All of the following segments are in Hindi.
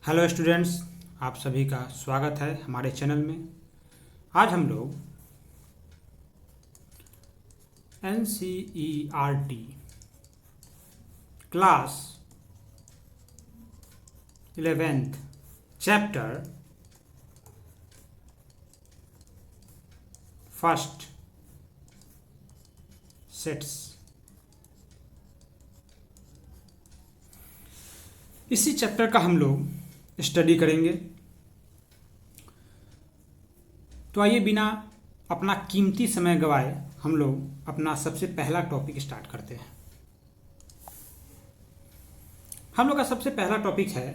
हेलो स्टूडेंट्स, आप सभी का स्वागत है हमारे चैनल में। आज हम लोग NCERT class 11th chapter first sets, इसी चैप्टर का हम लोग स्टडी करेंगे। तो आइए बिना अपना कीमती समय गवाए हम लोग अपना सबसे पहला टॉपिक स्टार्ट करते हैं। हम लोग का सबसे पहला टॉपिक है,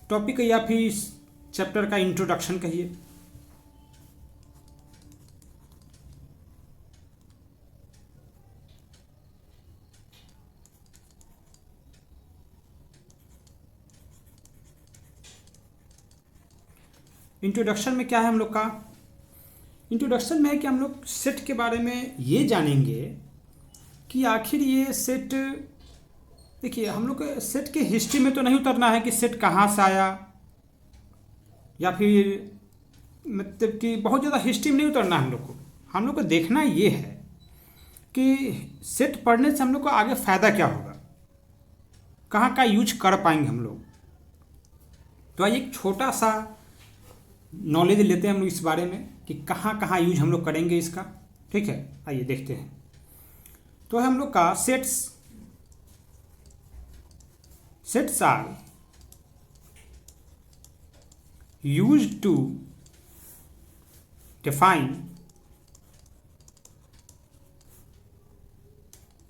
टॉपिक या फिर इस चैप्टर का इंट्रोडक्शन कहिए। इंट्रोडक्शन में क्या है हम लोग का? इंट्रोडक्शन में है कि हम लोग सेट के बारे में ये जानेंगे कि आखिर ये सेट, देखिए हम लोग सेट के हिस्ट्री में तो नहीं उतरना है कि सेट कहाँ से आया, या फिर मतलब कि बहुत ज़्यादा हिस्ट्री में नहीं उतरना है। हम लोग को देखना ये है कि सेट पढ़ने से हम लोग को आगे फ़ायदा क्या होगा, कहाँ का यूज कर पाएंगे हम लोग। तो आइए एक छोटा सा नॉलेज लेते हैं हम लोग इस बारे में कि कहाँ कहाँ यूज हम लोग करेंगे इसका। ठीक है, आइए देखते हैं। तो हम लोग का sets are used to define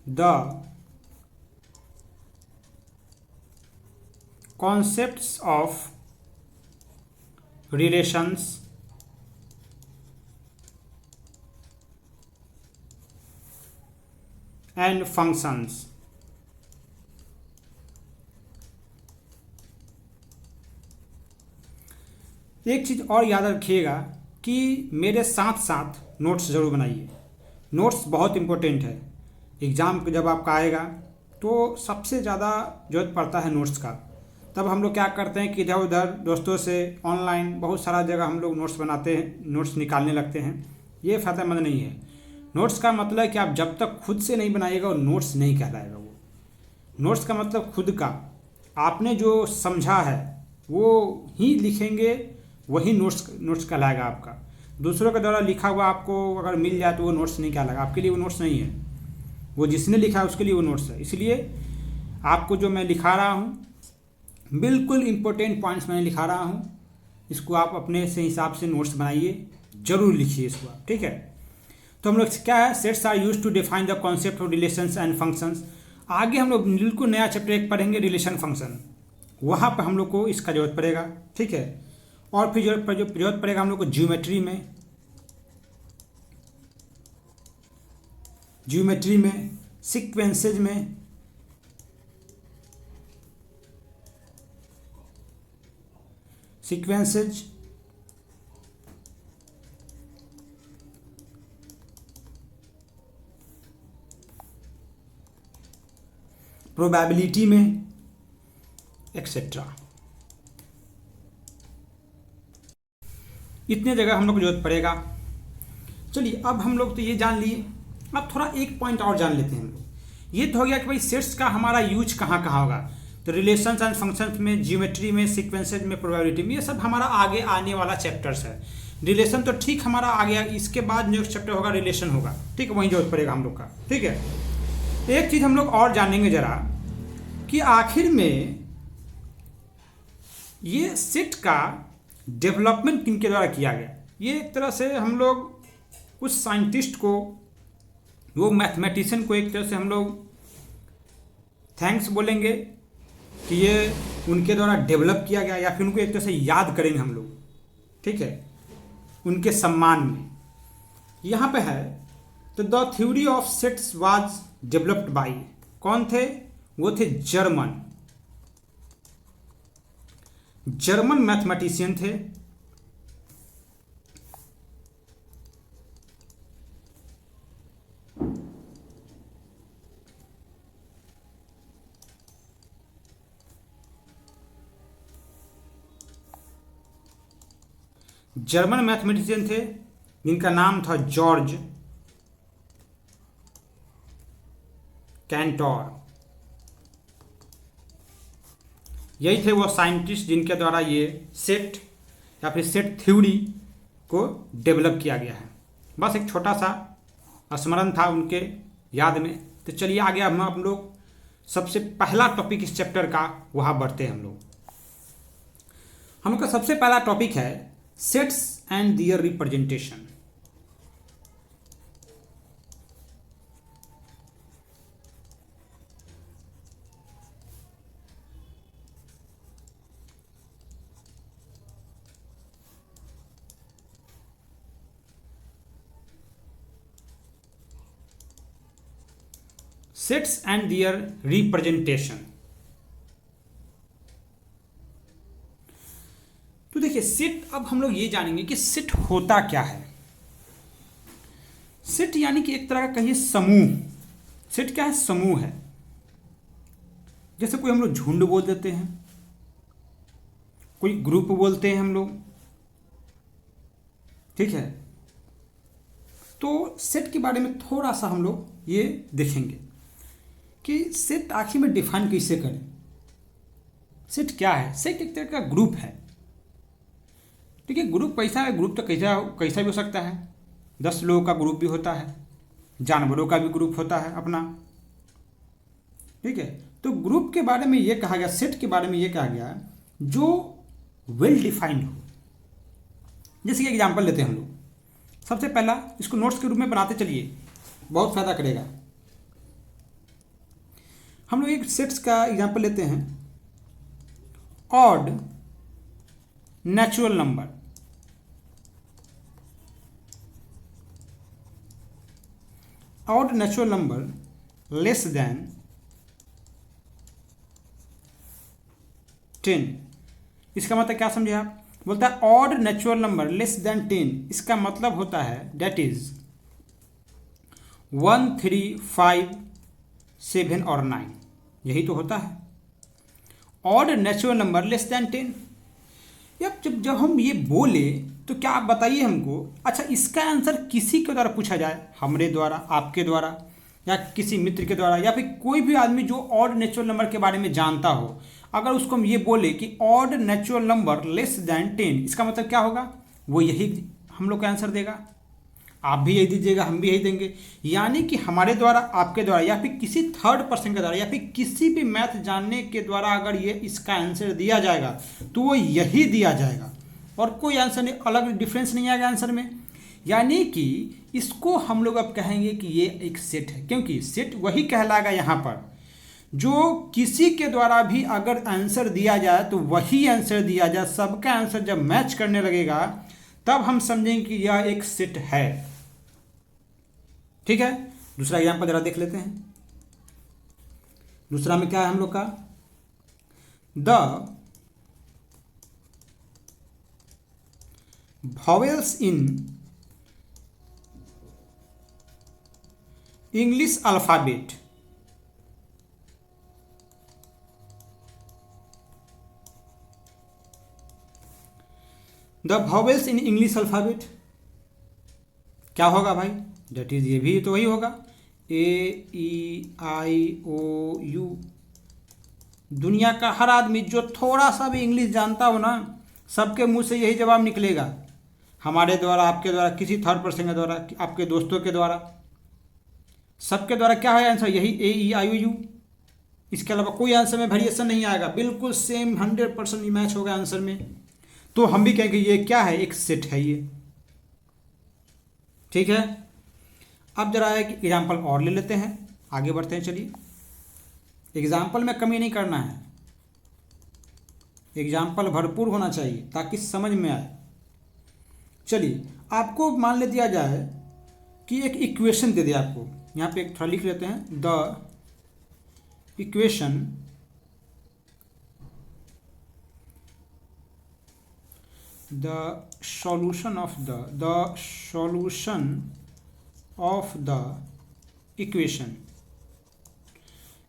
the concepts of relations and functions। एक चीज़ और याद रखिएगा कि मेरे साथ साथ नोट्स ज़रूर बनाइए। नोट्स बहुत इम्पोर्टेंट है। एग्ज़ाम जब आपका आएगा तो सबसे ज़्यादा ज़रूरत पड़ता है नोट्स का। तब हम लोग क्या करते हैं कि इधर उधर दोस्तों से ऑनलाइन बहुत सारा जगह हम लोग नोट्स बनाते हैं, नोट्स निकालने लगते हैं। ये फ़ायदेमंद नहीं है। नोट्स का मतलब है कि आप जब तक खुद से नहीं बनाइएगा वो नोट्स नहीं कहलाएगा। वो नोट्स का मतलब खुद का, आपने जो समझा है वो ही लिखेंगे, वही नोट्स कहलाएगा आपका। दूसरों के द्वारा लिखा हुआ आपको अगर मिल जाए तो वो नोट्स नहीं कहलाएगा, आपके लिए वो नोट्स नहीं है। वो जिसने लिखा है उसके लिए वो नोट्स है। इसलिए आपको जो मैं लिखा रहा हूँ, बिल्कुल इम्पोर्टेंट पॉइंट्स मैंने लिखा रहा हूँ, इसको आप अपने से हिसाब से नोट्स बनाइए, जरूर लिखिए इसको आप। ठीक है, तो हम लोग क्या है, sets are use to define the concept of relations and functions. आगे हम लोग बिल्कुल नया चैप्टर एक पढ़ेंगे, रिलेशन फंक्शन। वहाँ पर हम लोग को इसका जरूरत पड़ेगा। ठीक है, और फिर जरूरत पड़ेगा हम लोग को ज्योमेट्री में, सीक्वेंसेज में, प्रोबेबिलिटी में, एक्सेट्रा। इतने जगह हम लोग को जरूरत पड़ेगा। चलिए अब हम लोग तो ये जान लिए, अब थोड़ा एक पॉइंट और जान लेते हैं हम लोग। ये तो हो गया कि भाई सेट्स का हमारा यूज कहाँ कहाँ होगा। तो रिलेशंस एंड फंक्शंस में, ज्योमेट्री में, सीक्वेंसेज में, प्रोबेबिलिटी में, ये सब हमारा आगे आने वाला चैप्टर्स है। रिलेशन तो ठीक हमारा आ गया, इसके बाद जो चैप्टर होगा रिलेशन होगा। ठीक है, वहीं जरूरत पड़ेगा हम लोग का। ठीक है, एक चीज़ हम लोग और जानेंगे जरा कि आखिर में ये सेट का डेवलपमेंट किनके द्वारा किया गया। ये एक तरह से हम लोग उस साइंटिस्ट को, वो मैथमेटिशियन को एक तरह से हम लोग थैंक्स बोलेंगे कि ये उनके द्वारा डेवलप किया गया, या फिर उनको एक तरह से याद करेंगे हम लोग। ठीक है, उनके सम्मान में। यहाँ पे है, तो the theory of sets was developed by, कौन थे वो? थे जर्मन मैथमेटिशियन थे। जर्मन मैथमेटिशियन थे जिनका नाम था जॉर्ज कैंटोर। यही थे वो साइंटिस्ट जिनके द्वारा ये सेट या फिर सेट थ्योरी को डेवलप किया गया है। बस एक छोटा सा स्मरण था उनके याद में। तो चलिए आगे हम लोग सबसे पहला टॉपिक इस चैप्टर का वहाँ बढ़ते हैं। हम लोग का सबसे पहला टॉपिक है sets and their representation. Sets and their representation. तो देखिए सेट, अब हम लोग ये जानेंगे कि सेट होता क्या है। सेट यानी कि एक तरह का कहिए समूह। सेट क्या है? समूह है। जैसे कोई हम लोग झुंड बोल देते हैं, कोई ग्रुप बोलते हैं हम लोग, ठीक है। तो सेट के बारे में थोड़ा सा हम लोग ये देखेंगे कि सेट आखिर में डिफाइन कैसे करें। सेट क्या है? सेट एक तरह का ग्रुप है। ठीक है, ग्रुप कैसा है? ग्रुप तो कैसा भी हो सकता है। 10 लोगों का ग्रुप भी होता है, जानवरों का भी ग्रुप होता है अपना, ठीक है। तो ग्रुप के बारे में ये कहा गया, सेट के बारे में ये कहा गया जो वेल डिफाइंड हो। जैसे कि एग्जाम्पल लेते हैं हम लोग। सबसे पहला इसको नोट्स के रूप में बनाते चलिए, बहुत फायदा करेगा। हम लोग एक सेट्स का एग्जाम्पल लेते हैं। Odd natural number, odd natural number less than 10। इसका मतलब क्या समझे आप? बोलता है odd natural number less than 10। इसका मतलब होता है दैट इज 1, 3, 5, 7 और 9। यही तो होता है odd natural number less than 10। जब हम ये बोले तो क्या आप बताइए हमको, अच्छा इसका आंसर किसी के द्वारा पूछा जाए, हमरे द्वारा, आपके द्वारा, या किसी मित्र के द्वारा, या फिर कोई भी आदमी जो ऑड नेचुरल नंबर के बारे में जानता हो, अगर उसको हम ये बोले कि odd natural number less than 10, इसका मतलब क्या होगा? वो यही हम लोग का आंसर देगा। आप भी यही दीजिएगा, हम भी यही देंगे। यानी कि हमारे द्वारा, आपके द्वारा, या फिर किसी थर्ड पर्सन के द्वारा, या फिर किसी भी मैथ जानने के द्वारा अगर ये इसका आंसर दिया जाएगा तो वो यही दिया जाएगा और कोई आंसर नहीं, अलग डिफरेंस नहीं आएगा आंसर में। यानी कि इसको हम लोग अब कहेंगे कि ये एक सेट है, क्योंकि सेट वही कहलाएगा यहाँ पर जो किसी के द्वारा भी अगर आंसर दिया जाए तो वही आंसर दिया जाए। सबका आंसर जब मैच करने लगेगा तब हम समझेंगे कि यह एक सेट है। ठीक है, दूसरा एग्जाम्पल जरा देख लेते हैं। दूसरा में क्या है हम लोग का? The vowels in English alphabet the vowels in English alphabet क्या होगा भाई? डेट इज, ये भी तो वही होगा, AEIOU। दुनिया का हर आदमी जो थोड़ा सा भी इंग्लिश जानता हो ना, सबके मुंह से यही जवाब निकलेगा। हमारे द्वारा, आपके द्वारा, किसी थर्ड पर्सन के द्वारा, आपके दोस्तों के द्वारा, सबके द्वारा क्या है आंसर? यही AEIOU। इसके अलावा कोई आंसर में वेरिएशन नहीं आएगा, बिल्कुल सेम 100% मैच होगा आंसर में। तो हम भी कहेंगे ये क्या है? एक सेट है ये। ठीक है, अब जरा एक एग्जाम्पल और ले लेते हैं, आगे बढ़ते हैं। चलिए, एग्जाम्पल में कमी नहीं करना है, एग्जाम्पल भरपूर होना चाहिए ताकि समझ में आए। चलिए, आपको मान ले दिया जाए कि एक इक्वेशन दे दिया आपको, यहाँ पे एक थोड़ा लिख लेते हैं, the equation the solution of the equation।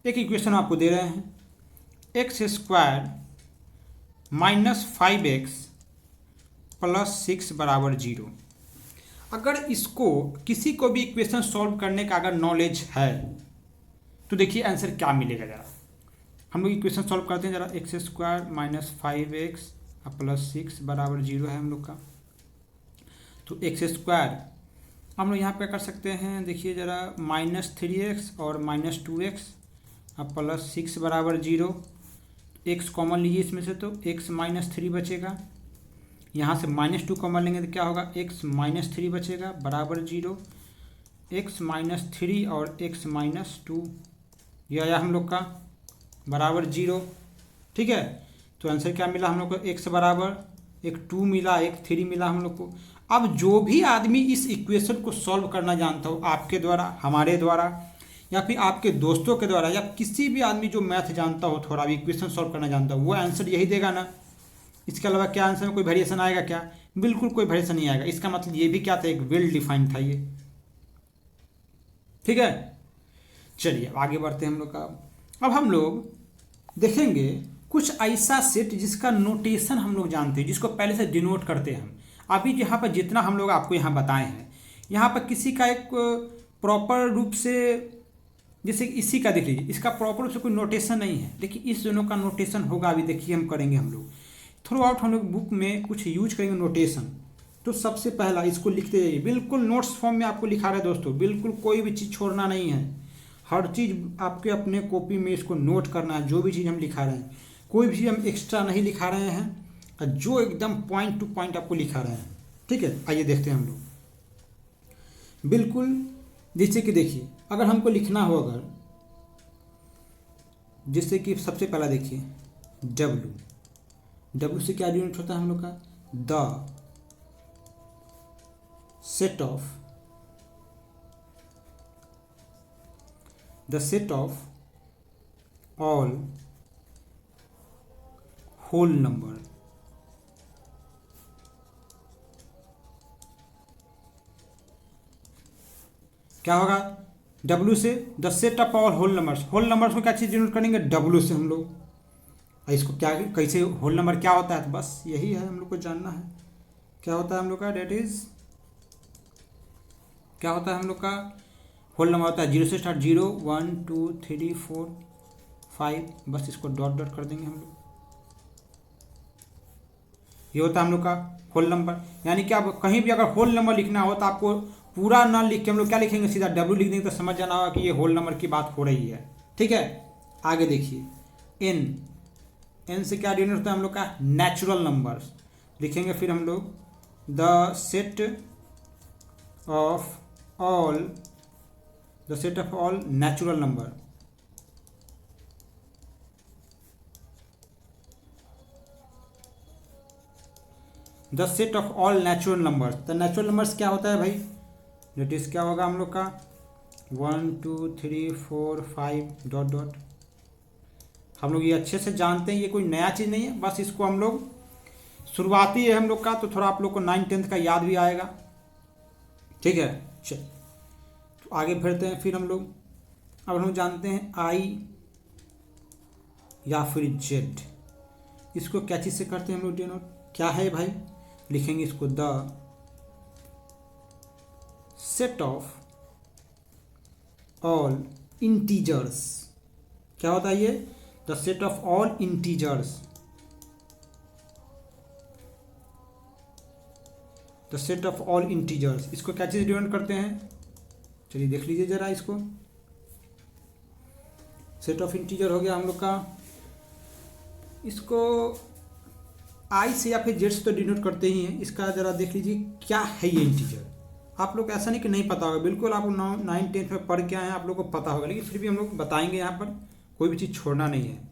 एक इक्वेशन आपको दे रहे हैं, x² -5x प्लस 6 बराबर 0। अगर इसको किसी को भी इक्वेशन सॉल्व करने का अगर नॉलेज है तो देखिए आंसर क्या मिलेगा। ज़रा हम लोग इक्वेशन सॉल्व करते हैं। ज़रा x square minus 5x plus 6 बराबर 0 है हम लोग का। तो एक्स स्क्वायर हम लोग यहाँ पे कर सकते हैं, देखिए ज़रा -3x और -2x प्लस 6 बराबर 0। x कॉमन लीजिए इसमें से, तो x -3 बचेगा। यहाँ से -2 कॉमन लेंगे तो क्या होगा, x -3 बचेगा बराबर 0। x -3 और x -2 यह आया हम लोग का बराबर 0। ठीक है, तो आंसर क्या मिला हम लोग को, x बराबर एक 2 मिला, एक 3 मिला हम लोग को। अब जो भी आदमी इस इक्वेशन को सॉल्व करना जानता हो, आपके द्वारा, हमारे द्वारा, या फिर आपके दोस्तों के द्वारा, या किसी भी आदमी जो मैथ जानता हो, थोड़ा भी इक्वेशन सॉल्व करना जानता हो, वो आंसर यही देगा ना। इसके अलावा क्या आंसर में कोई वेरिएशन आएगा क्या? बिल्कुल कोई वेरिएशन नहीं आएगा। इसका मतलब ये भी क्या था, एक वेल डिफाइंड था ये। ठीक है, चलिए आगे बढ़ते हैं हम लोग का। अब हम लोग देखेंगे कुछ ऐसा सेट जिसका नोटेशन हम लोग जानते हैं, जिसको पहले से डिनोट करते हैं हम। अभी यहाँ पर जितना हम लोग आपको यहाँ बताए हैं, यहाँ पर किसी का एक प्रॉपर रूप से, जैसे इसी का देख लीजिए, इसका प्रॉपर रूप से कोई नोटेशन नहीं है, लेकिन इस दोनों का नोटेशन होगा। अभी देखिए हम करेंगे, हम लोग थ्रू आउट हम लोग बुक में कुछ यूज करेंगे नोटेशन। तो सबसे पहला इसको लिखते जाइए, बिल्कुल नोट्स फॉर्म में आपको लिखा रहा है दोस्तों, बिल्कुल कोई भी चीज़ छोड़ना नहीं है। हर चीज़ आपके अपने कॉपी में इसको नोट करना है। जो भी चीज़ हम लिखा रहे हैं, कोई भी हम एक्स्ट्रा नहीं लिखा रहे हैं, जो एकदम पॉइंट टू पॉइंट आपको लिखा रहे हैं। ठीक है, आइए देखते हैं हम लोग। बिल्कुल जैसे कि देखिए, अगर हमको लिखना हो, अगर जैसे कि सबसे पहला देखिए W से क्या यूनिट होता है हम लोग का, the set of all whole number. क्या होगा, W से the set of all whole numbers. Whole numbers को क्या चीज़ डिनोट करेंगे, W से हम लोग। इसको क्या, कैसे होल नंबर क्या होता है, तो बस यही है हम लोग को जानना है। क्या होता है हम लोग का, डेट इज, क्या होता है हम लोग का होल नंबर होता है 0 से स्टार्ट, 0 1 2 3 4 5, बस इसको डॉट डॉट कर देंगे हम लोग। ये होता है हम लोग का होल नंबर। यानी कि आप कहीं भी अगर होल नंबर लिखना हो तो आपको पूरा ना लिख के हम लोग क्या लिखेंगे, सीधा W लिख देंगे, तो समझ जाना होगा कि ये होल नंबर की बात हो रही है। ठीक है, आगे देखिए N से क्या डिनोट होता है हम लोग का, नेचुरल नंबर्स लिखेंगे। फिर हम लोग the set of all natural number. The set of all natural numbers. The natural numbers क्या होता है भाई, डेट इज क्या होगा हम लोग का 1 2 3 4 5 डॉट डॉट। हम लोग ये अच्छे से जानते हैं, ये कोई नया चीज़ नहीं है, बस इसको हम लोग शुरुआती है हम लोग का, तो थोड़ा आप लोग को 9th-10th का याद भी आएगा। ठीक है, चल तो आगे बढ़ते हैं। फिर हम लोग, अब हम जानते हैं I या फिर Z, इसको क्या चीज़ से करते हैं हम लोग डिनोट, क्या है भाई, लिखेंगे इसको the set of all integers. क्या होता है ये, the set of all integers, the set of all integers. इसको क्या चीज़ डिनोट करते हैं, चलिए देख लीजिए जरा इसको। सेट ऑफ इंटीजर हो गया हम लोग का, इसको I से या फिर Z से तो डिनोट करते ही हैं। इसका ज़रा देख लीजिए क्या है ये इंटीजर। आप लोग ऐसा नहीं कि नहीं पता होगा, बिल्कुल आप 9th-10th में पढ़ के आए हैं, आप लोग को पता होगा, लेकिन फिर भी हम लोग बताएंगे, यहाँ पर कोई भी चीज़ छोड़ना नहीं है।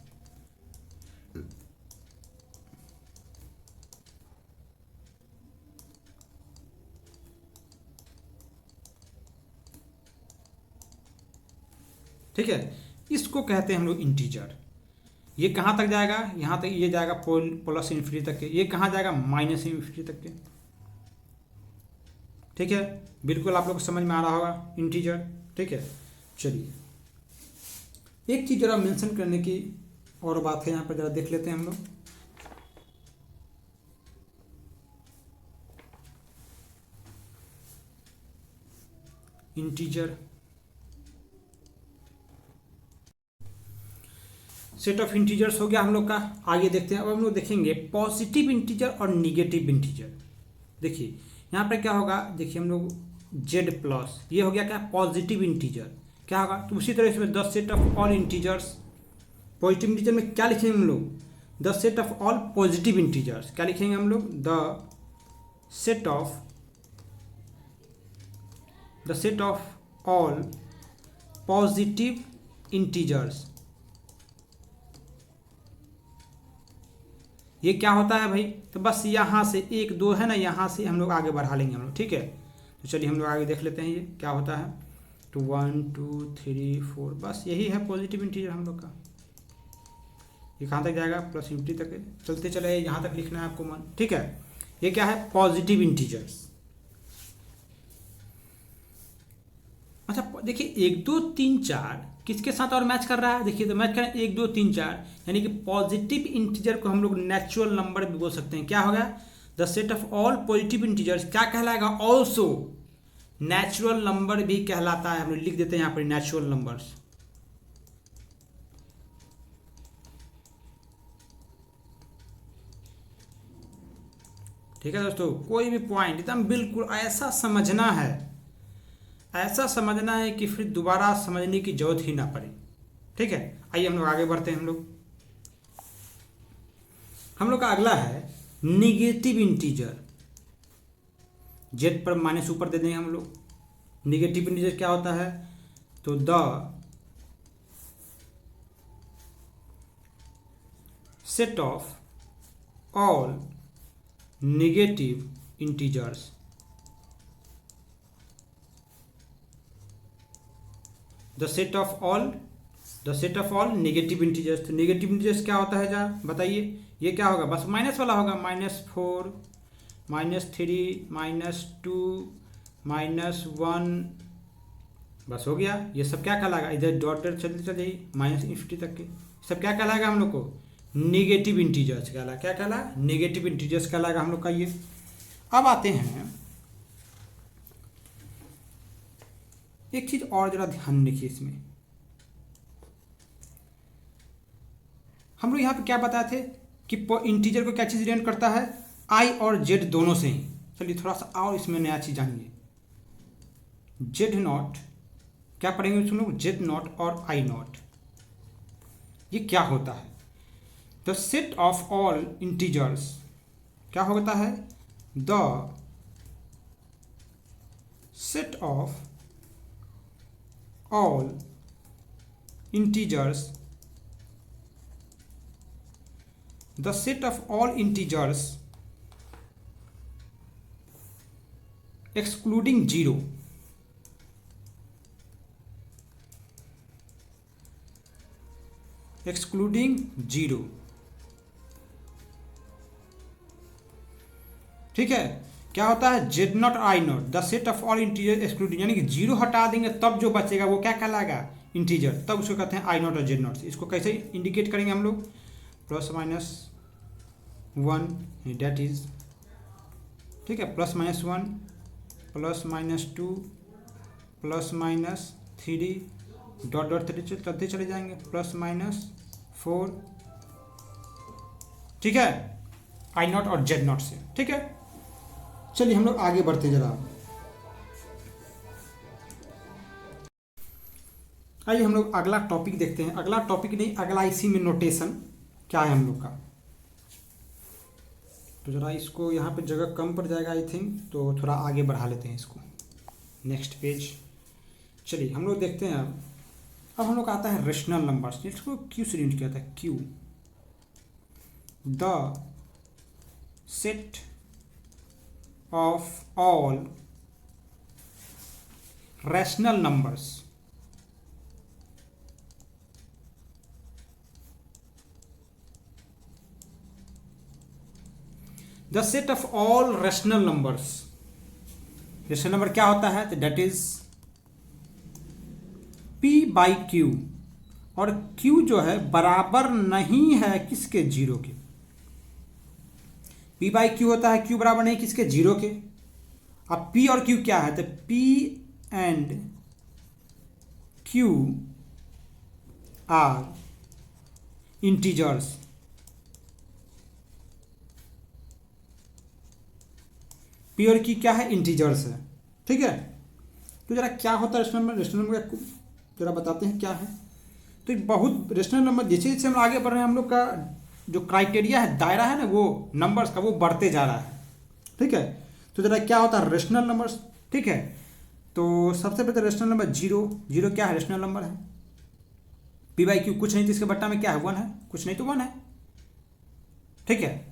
ठीक है, इसको कहते हैं हम लोग इंटीजर। ये कहाँ तक जाएगा, यहाँ तक, ये जाएगा प्लस इन्फिनिटी तक के, ये कहाँ जाएगा, माइनस इन्फिनिटी तक के। ठीक है, बिल्कुल आप लोग को समझ में आ रहा होगा इंटीजर। ठीक है, चलिए एक चीज़ जरा मेंशन करने की और बात है यहाँ पर, जरा देख लेते हैं हम लोग। इंटीजर, सेट ऑफ इंटीजर्स हो गया हम लोग का। आगे देखते हैं, अब हम लोग देखेंगे पॉजिटिव इंटीजर और निगेटिव इंटीजर। देखिए यहाँ पर क्या होगा, देखिए हम लोग जेड प्लस, ये हो गया क्या, पॉजिटिव इंटीजर। क्या होगा, तो उसी तरह इसमें the set of all integers, positive integer में क्या लिखेंगे हम लोग, the set of all positive integers. क्या लिखेंगे हम लोग, the set of all positive integers. ये क्या होता है भाई, तो बस यहाँ से एक दो है ना, यहाँ से हम लोग आगे बढ़ा लेंगे हम लोग, ठीक है। तो चलिए हम लोग आगे देख लेते हैं ये क्या होता है। तो 1 2 3 4, बस यही है पॉजिटिव इंटीजर हम लोग का। ये कहाँ तक जाएगा, प्लस इंफिनिटी तक है। चलते चले यहाँ तक लिखना है आपको मन, ठीक है। ये क्या है, पॉजिटिव इंटीजर्स। अच्छा देखिए 1 2 3 4 किसके साथ और मैच कर रहा है, देखिए तो मैच करें 1 2 3 4, यानी कि पॉजिटिव इंटीजर को हम लोग नेचुरल नंबर भी बोल सकते हैं। क्या होगा, the set of all positive integers क्या कहलाएगा, ऑल्सो नेचुरल नंबर भी कहलाता है। हम लोग लिख देते हैं यहाँ पर नेचुरल नंबर्स। ठीक है दोस्तों, कोई भी पॉइंट एकदम बिल्कुल ऐसा समझना है, ऐसा समझना है कि फिर दोबारा समझने की जरूरत ही ना पड़े, ठीक है। आइए हम लोग आगे बढ़ते हैं। हम लोग का अगला है निगेटिव इंटीजर। जेड पर माइनस ऊपर दे देंगे हम लोग। निगेटिव इंटीजर क्या होता है, तो the set of all negative integers. The set of all negative integers. तो नेगेटिव इंटीजर्स क्या होता है जरा बताइए, ये क्या होगा, बस माइनस वाला होगा, -4 -3 -2 -1, बस हो गया। ये सब क्या कहलाएगा, इधर डॉट चलते चले माइनस इंफिनिटी तक के, सब क्या कहलाएगा हम लोग को, नेगेटिव इंटीजर्स कहलाएगा। क्या कहलाएगा, नेगेटिव इंटीजर्स कहलाएगा हम लोग का ये। अब आते हैं एक चीज और जरा ध्यान रखिए इसमें, हम लोग यहाँ पे क्या बताए थे कि इंटीजर को क्या चीज़ रिप्रेजेंट करता है, आई और जेड दोनों से ही। चलिए थोड़ा सा और इसमें नया चीज़ जानिए। जेड नॉट क्या पढ़ेंगे उसमें लोग, जेड नॉट और आई नॉट, ये क्या होता है। The set of all integers क्या होता है, the set of all integers, the set of all integers excluding 0, ठीक है। क्या होता है, Z not I not, the set of all integer excluding, यानी कि 0 हटा देंगे तब जो बचेगा वो क्या कहलाएगा, इंटीजर, तब उसको कहते हैं आई नॉट और जेड नॉट। इसको कैसे इंडिकेट करेंगे हम लोग, +-1 डेट इज, ठीक है, +-1 +-2 +-3 डॉट डॉट चलते चले जाएंगे, +-4, ठीक है, आई नॉट और जेड नॉट से, ठीक है। चलिए हम लोग आगे बढ़ते जरा। आइए हम लोग अगला टॉपिक देखते हैं। अगला टॉपिक नहीं, अगला इसी में नोटेशन क्या है हम लोग का। तो जरा इसको यहाँ पे जगह कम पड़ जाएगा आई थिंक, तो थोड़ा आगे बढ़ा लेते हैं इसको, नेक्स्ट पेज। चलिए हम लोग देखते हैं अब हम लोग आता है रेशनल नंबर्स। इसको क्यू से यूज किया था, Q, the set of all rational numbers, the set of all rational numbers, rational number क्या होता है, तो that is p by q, और q जो है बराबर नहीं है किसके, 0 के। P बाई क्यू होता है, Q बराबर नहीं किसके, 0 के। अब P और Q क्या है, तो P and Q R integers. P और क्यू क्या है? इंटीजर्स है। ठीक है, तो जरा क्या होता है रेशनल नंबर? रेशनल नंबर का जरा बताते हैं क्या है। तो बहुत रेशनल नंबर जैसे जैसे हम आगे बढ़ रहे हैं, हम लोग का जो क्राइटेरिया है, दायरा है ना, वो नंबर्स का वो बढ़ते जा रहा है। ठीक है, तो जरा क्या होता है रेशनल नंबर्स। ठीक है, तो सबसे पहले रेशनल नंबर जीरो। जीरो क्या है? रेशनल नंबर है। पी बाई क्यू कुछ नहीं तो इसके बट्टा में क्या है? वन है। कुछ नहीं तो वन है। ठीक है,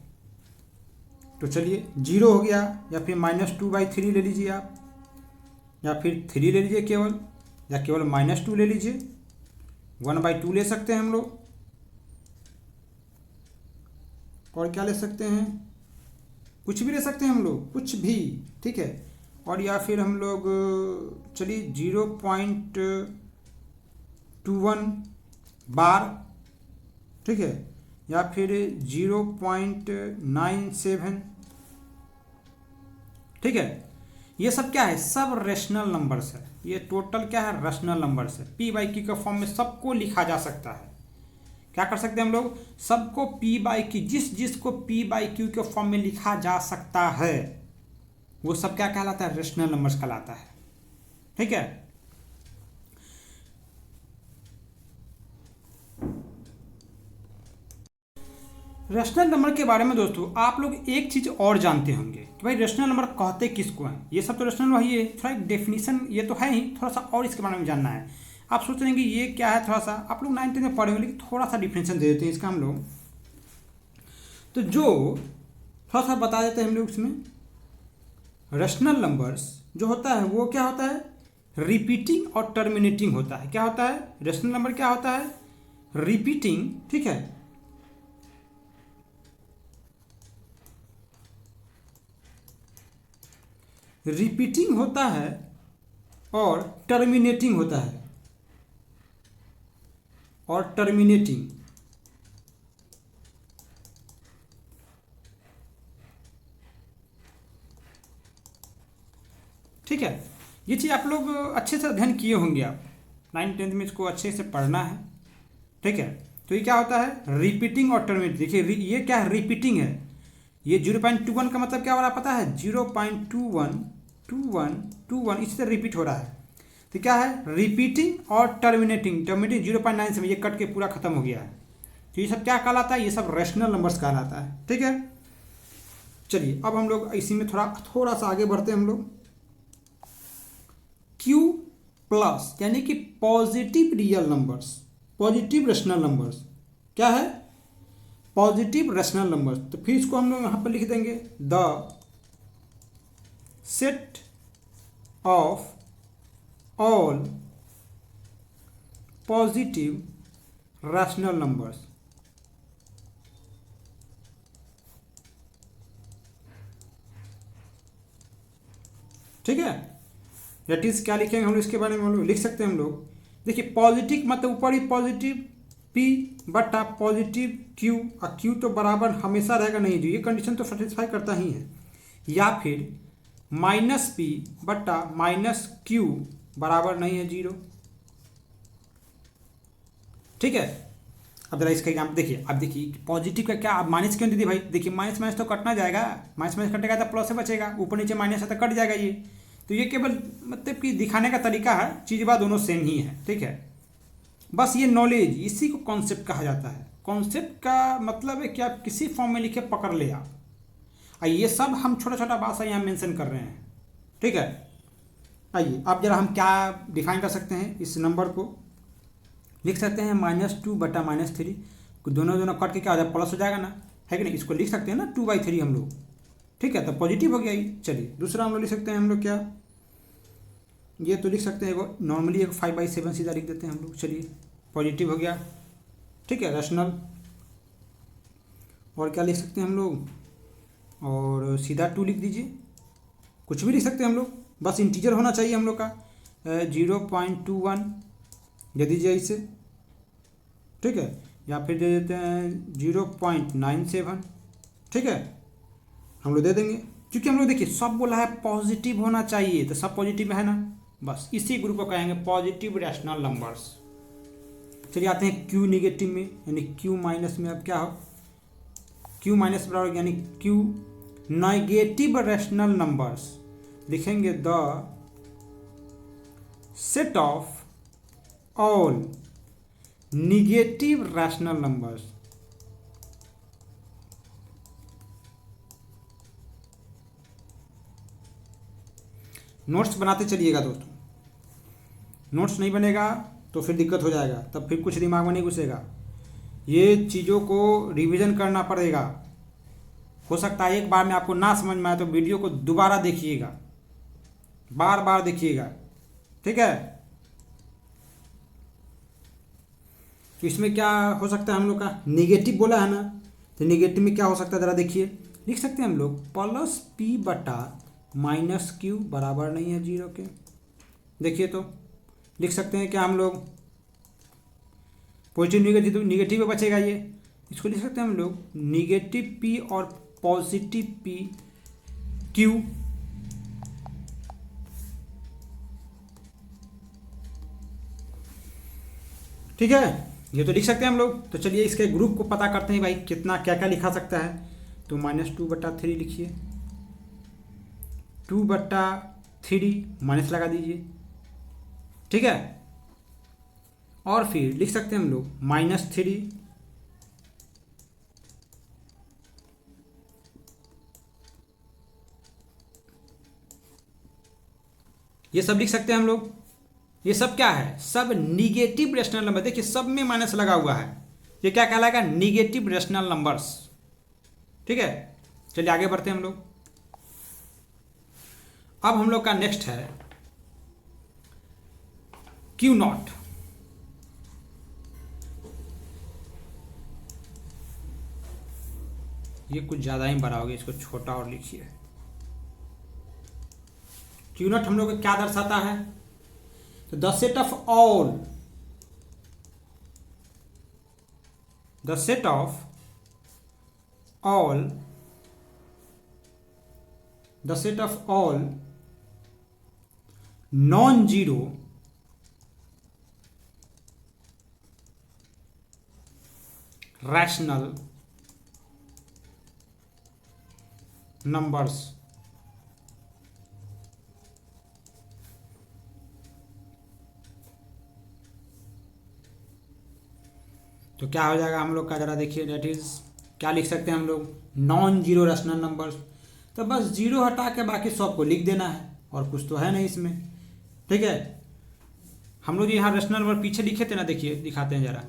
तो चलिए जीरो हो गया, या फिर -2/3 ले लीजिए आप, या फिर 3 ले लीजिए केवल, या केवल -2 ले लीजिए, 1/2 ले सकते हैं हम लोग, और क्या ले सकते हैं? कुछ भी ले सकते हैं हम लोग, कुछ भी। ठीक है, और या फिर हम लोग चलिए 0.21 बार। ठीक है, या फिर 0.97। ठीक है, ये सब क्या है? सब रेशनल नंबर्स है। ये टोटल क्या है? रेशनल नंबर्स है। पी बाई क्यू के फॉर्म में सबको लिखा जा सकता है। क्या कर सकते हैं हम लोग? सबको पी बाई क्यू, जिस जिसको पी बाई क्यू के फॉर्म में लिखा जा सकता है, वो सब क्या कहलाता है? रेशनल नंबर्स कहलाता है। ठीक है, रेशनल नंबर के बारे में दोस्तों आप लोग एक चीज़ और जानते होंगे कि भाई रेशनल नंबर कहते किसको हैं। ये सब तो रेशनल वही है, थोड़ा एक डेफिनेशन ये तो है ही, थोड़ा सा और इसके बारे में जानना है। आप सोच रहे हैं कि ये क्या है, थोड़ा सा आप लोग 9th में पढ़े होंगे, लेकिन थोड़ा सा डिफिनेशन दे देते हैं इसका हम लोग। तो जो थोड़ा सा बता देते हैं हम लोग इसमें, रेशनल नंबर्स जो होता है वो क्या होता है? रिपीटिंग और टर्मिनेटिंग होता है। क्या होता है? रेशनल नंबर क्या होता है? रिपीटिंग। ठीक है, रिपीटिंग होता है और टर्मिनेटिंग होता है। और टर्मिनेटिंग, ठीक है, ये चीज़ आप लोग अच्छे से अध्ययन किए होंगे। आप 9th-10th में इसको अच्छे से पढ़ना है। ठीक है, तो ये क्या होता है? रिपीटिंग और टर्मिनेटिंग। देखिए ये क्या है? रिपीटिंग है। ये 0.21 का मतलब क्या हो रहा है पता है? 0.21 इससे रिपीट हो रहा है। तो क्या है? रिपीटिंग और टर्मिनेटिंग। टर्मिनेटिंग 0.9 से ये कट के पूरा खत्म हो गया है। तो ये सब क्या कहलाता है? ये सब रेशनल नंबर्स कहलाता है। ठीक है, चलिए अब हम लोग इसी में थोड़ा सा आगे बढ़ते हैं हम लोग। Q प्लस यानी कि positive real numbers, positive rational numbers. क्या है? Positive rational numbers. तो फिर इसको हम लोग यहाँ पर लिख देंगे, the set of all positive rational numbers. ठीक है, दैट इज क्या लिखेंगे हम लोग इसके बारे में? हम लोग लिख सकते हैं हम लोग, देखिए पॉजिटिव मतलब ऊपर ही पॉजिटिव P बटा पॉजिटिव Q, और Q तो बराबर हमेशा रहेगा नहीं जी, ये कंडीशन तो सेटिस्फाई करता ही है। या फिर -P बटा -Q बराबर नहीं है 0। ठीक है, अब जरा इसका एग्जाम्पल देखिए। अब देखिए पॉजिटिव का क्या, अब माइनस क्यों दीदी भाई? देखिए माइनस माइनस तो कटना जाएगा, माइनस माइनस कटेगा तो प्लस से बचेगा, ऊपर नीचे माइनस है तो कट जाएगा ये। तो ये केवल मतलब कि दिखाने का तरीका है, चीज़ बात दोनों सेम ही है। ठीक है, बस ये नॉलेज, इसी को कॉन्सेप्ट कहा जाता है। कॉन्सेप्ट का मतलब है कि आप किसी फॉर्म में लिखे पकड़ ले आप, और ये सब हम छोटा छोटा बात यहाँ मेंशन कर रहे हैं। ठीक है, आइए अब जरा हम क्या डिफाइन कर सकते हैं, इस नंबर को लिख सकते हैं -2 बटा -3, दोनों दोनों कट के क्या हो जाएगा? प्लस हो जाएगा ना, है कि नहीं? इसको लिख सकते हैं ना 2/3 हम लोग। ठीक है, तो पॉजिटिव हो गया ये। चलिए दूसरा हम लोग लिख सकते हैं हम लोग क्या, ये तो लिख सकते हैं नॉर्मली एक 5/7 सीधा लिख देते हैं हम लोग। चलिए पॉजिटिव हो गया। ठीक है, रैशनल। और क्या लिख सकते हैं हम लोग? और सीधा 2 लिख दीजिए, कुछ भी लिख सकते हैं हम लोग, बस इंटीजर होना चाहिए हम लोग का। 0.21 दे दीजिए इसे। ठीक है, या फिर दे देते हैं 0.97। ठीक है, हम लोग दे देंगे, क्योंकि हम लोग देखिए सब बोला है पॉजिटिव होना चाहिए, तो सब पॉजिटिव है ना, बस इसी ग्रुप को कहेंगे पॉजिटिव रैशनल नंबर्स। चलिए आते हैं क्यू निगेटिव में, यानी क्यू माइनस में। अब क्या हो, क्यू माइनस बराबर यानी क्यू नेगेटिव रैशनल नंबर्स, लिखेंगे the set of all negative rational numbers. Notes बनाते चलिएगा दोस्तों, नोट्स नहीं बनेगा तो फिर दिक्कत हो जाएगा, तब फिर कुछ दिमाग में नहीं घुसेगा। ये चीज़ों को रिवीजन करना पड़ेगा। हो सकता है एक बार में आपको ना समझ में आए तो वीडियो को दोबारा देखिएगा, बार बार देखिएगा, ठीक है। तो इसमें क्या हो सकता है हम लोग का, निगेटिव बोला है ना, तो निगेटिव में क्या हो सकता है ज़रा देखिए। लिख सकते हैं हम लोग प्लस पी बटा माइनस क्यू बराबर नहीं है जीरो के। देखिए तो लिख सकते हैं क्या हम लोग, पॉजिटिव निगेटिव में बचेगा ये, इसको लिख सकते हैं हम लोग निगेटिव पी और पॉजिटिव पी क्यू। ठीक है, ये तो लिख सकते हैं हम लोग। तो चलिए इसके ग्रुप को पता करते हैं भाई, कितना क्या क्या लिखा सकता है। तो -2/3 लिखिए, 2/3 माइनस लगा दीजिए, ठीक है। और फिर लिख सकते हैं हम लोग -3 ये सब लिख सकते हैं हम लोग। ये सब क्या है, सब निगेटिव रेशनल नंबर। देखिए सब में माइनस लगा हुआ है, ये क्या कहलाएगा, निगेटिव रेशनल नंबर्स, ठीक है। चलिए आगे बढ़ते हैं हम लोग। अब हम लोग का नेक्स्ट है क्यू नॉट। ये कुछ ज़्यादा ही बड़ा हो गया, इसको छोटा और लिखिए। क्यू नॉट हम लोग को क्या दर्शाता है, तो the set of all, the set of all, the set of all non zero rational numbers. तो क्या हो जाएगा हम लोग का, जरा देखिए, डेट इज क्या लिख सकते हैं हम लोग, नॉन जीरो रैशनल नंबर्स। तो बस जीरो हटा के बाकी सबको लिख देना है, और कुछ तो है नहीं इसमें, ठीक है। हम लोग यहाँ रैशनल नंबर पीछे लिखे थे ना, देखिए दिखाते हैं जरा,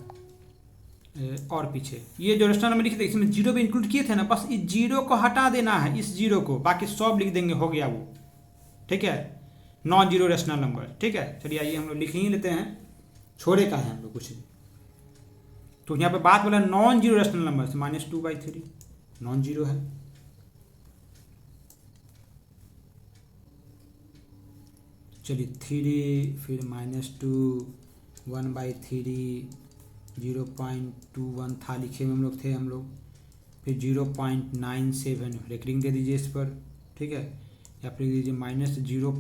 और पीछे ये जो रैशनल नंबर लिखे थे इसमें जीरो भी इंक्लूड किए थे ना, बस इस जीरो को हटा देना है, इस जीरो को, बाकी सब लिख देंगे, हो गया वो, ठीक है, नॉन जीरो रैशनल नंबर, ठीक है। चलिए आइए हम लोग लिख ही लेते हैं, छोड़े का है हम लोग कुछ भी। तो यहाँ पे बात बोला non zero rational number, -2/3 non zero है। चलिए 3 फिर -2 1/3 0.21 था, लिखे में हम लोग थे हम लोग, फिर 0.97 रेकरिंग दे दीजिए इस पर, ठीक है। या फिर लिख दीजिए -0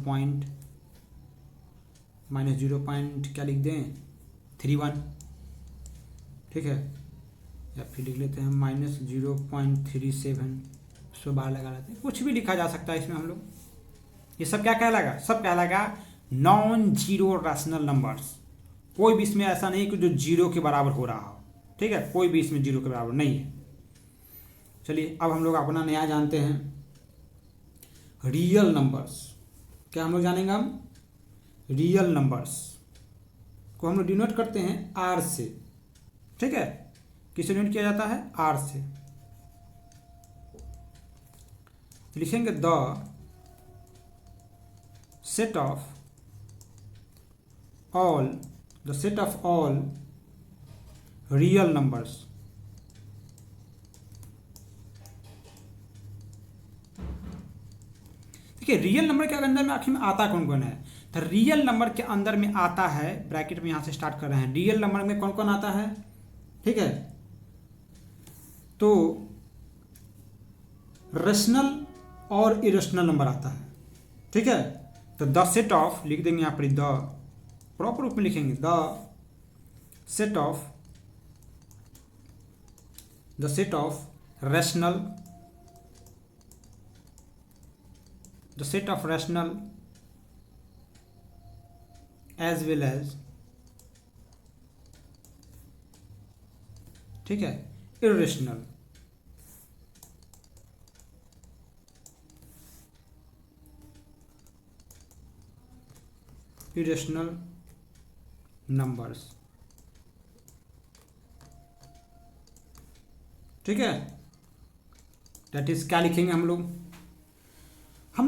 क्या लिख दें 31, ठीक है। या फिर लिख लेते हैं -0.37, उसको बाहर लगा लेते हैं, कुछ भी लिखा जा सकता है इसमें हम लोग। ये सब क्या कहलाएगा, सब कहलाएगा नॉन जीरो रैशनल नंबर्स। कोई भी इसमें ऐसा नहीं कि जो जीरो के बराबर हो रहा हो, ठीक है, कोई भी इसमें जीरो के बराबर नहीं है। चलिए अब हम लोग अपना नया जानते हैं रियल नंबर्स। क्या हम लोग जानेंगे, हम रियल नंबर्स को हम लोग डिनोट करते हैं आर से, ठीक है। किससे डिनोट किया जाता है, आर से। लिखेंगे the set of all, the set of all real numbers. देखिए रियल नंबर के अंदर में आखिर में आता कौन कौन है, तो रियल नंबर के अंदर में आता है, ब्रैकेट में यहां से स्टार्ट कर रहे हैं, रियल नंबर में कौन कौन आता है, ठीक है। तो रेशनल और इरेशनल नंबर आता है, ठीक है। तो द सेट ऑफ लिख देंगे यहाँ पर, द प्रॉपर रूप में लिखेंगे, the set of rational, the set of rational as well as, ठीक है, इर्रेशनल, इरेशनल नंबर्स, ठीक है। दैट इज क्या लिखेंगे हम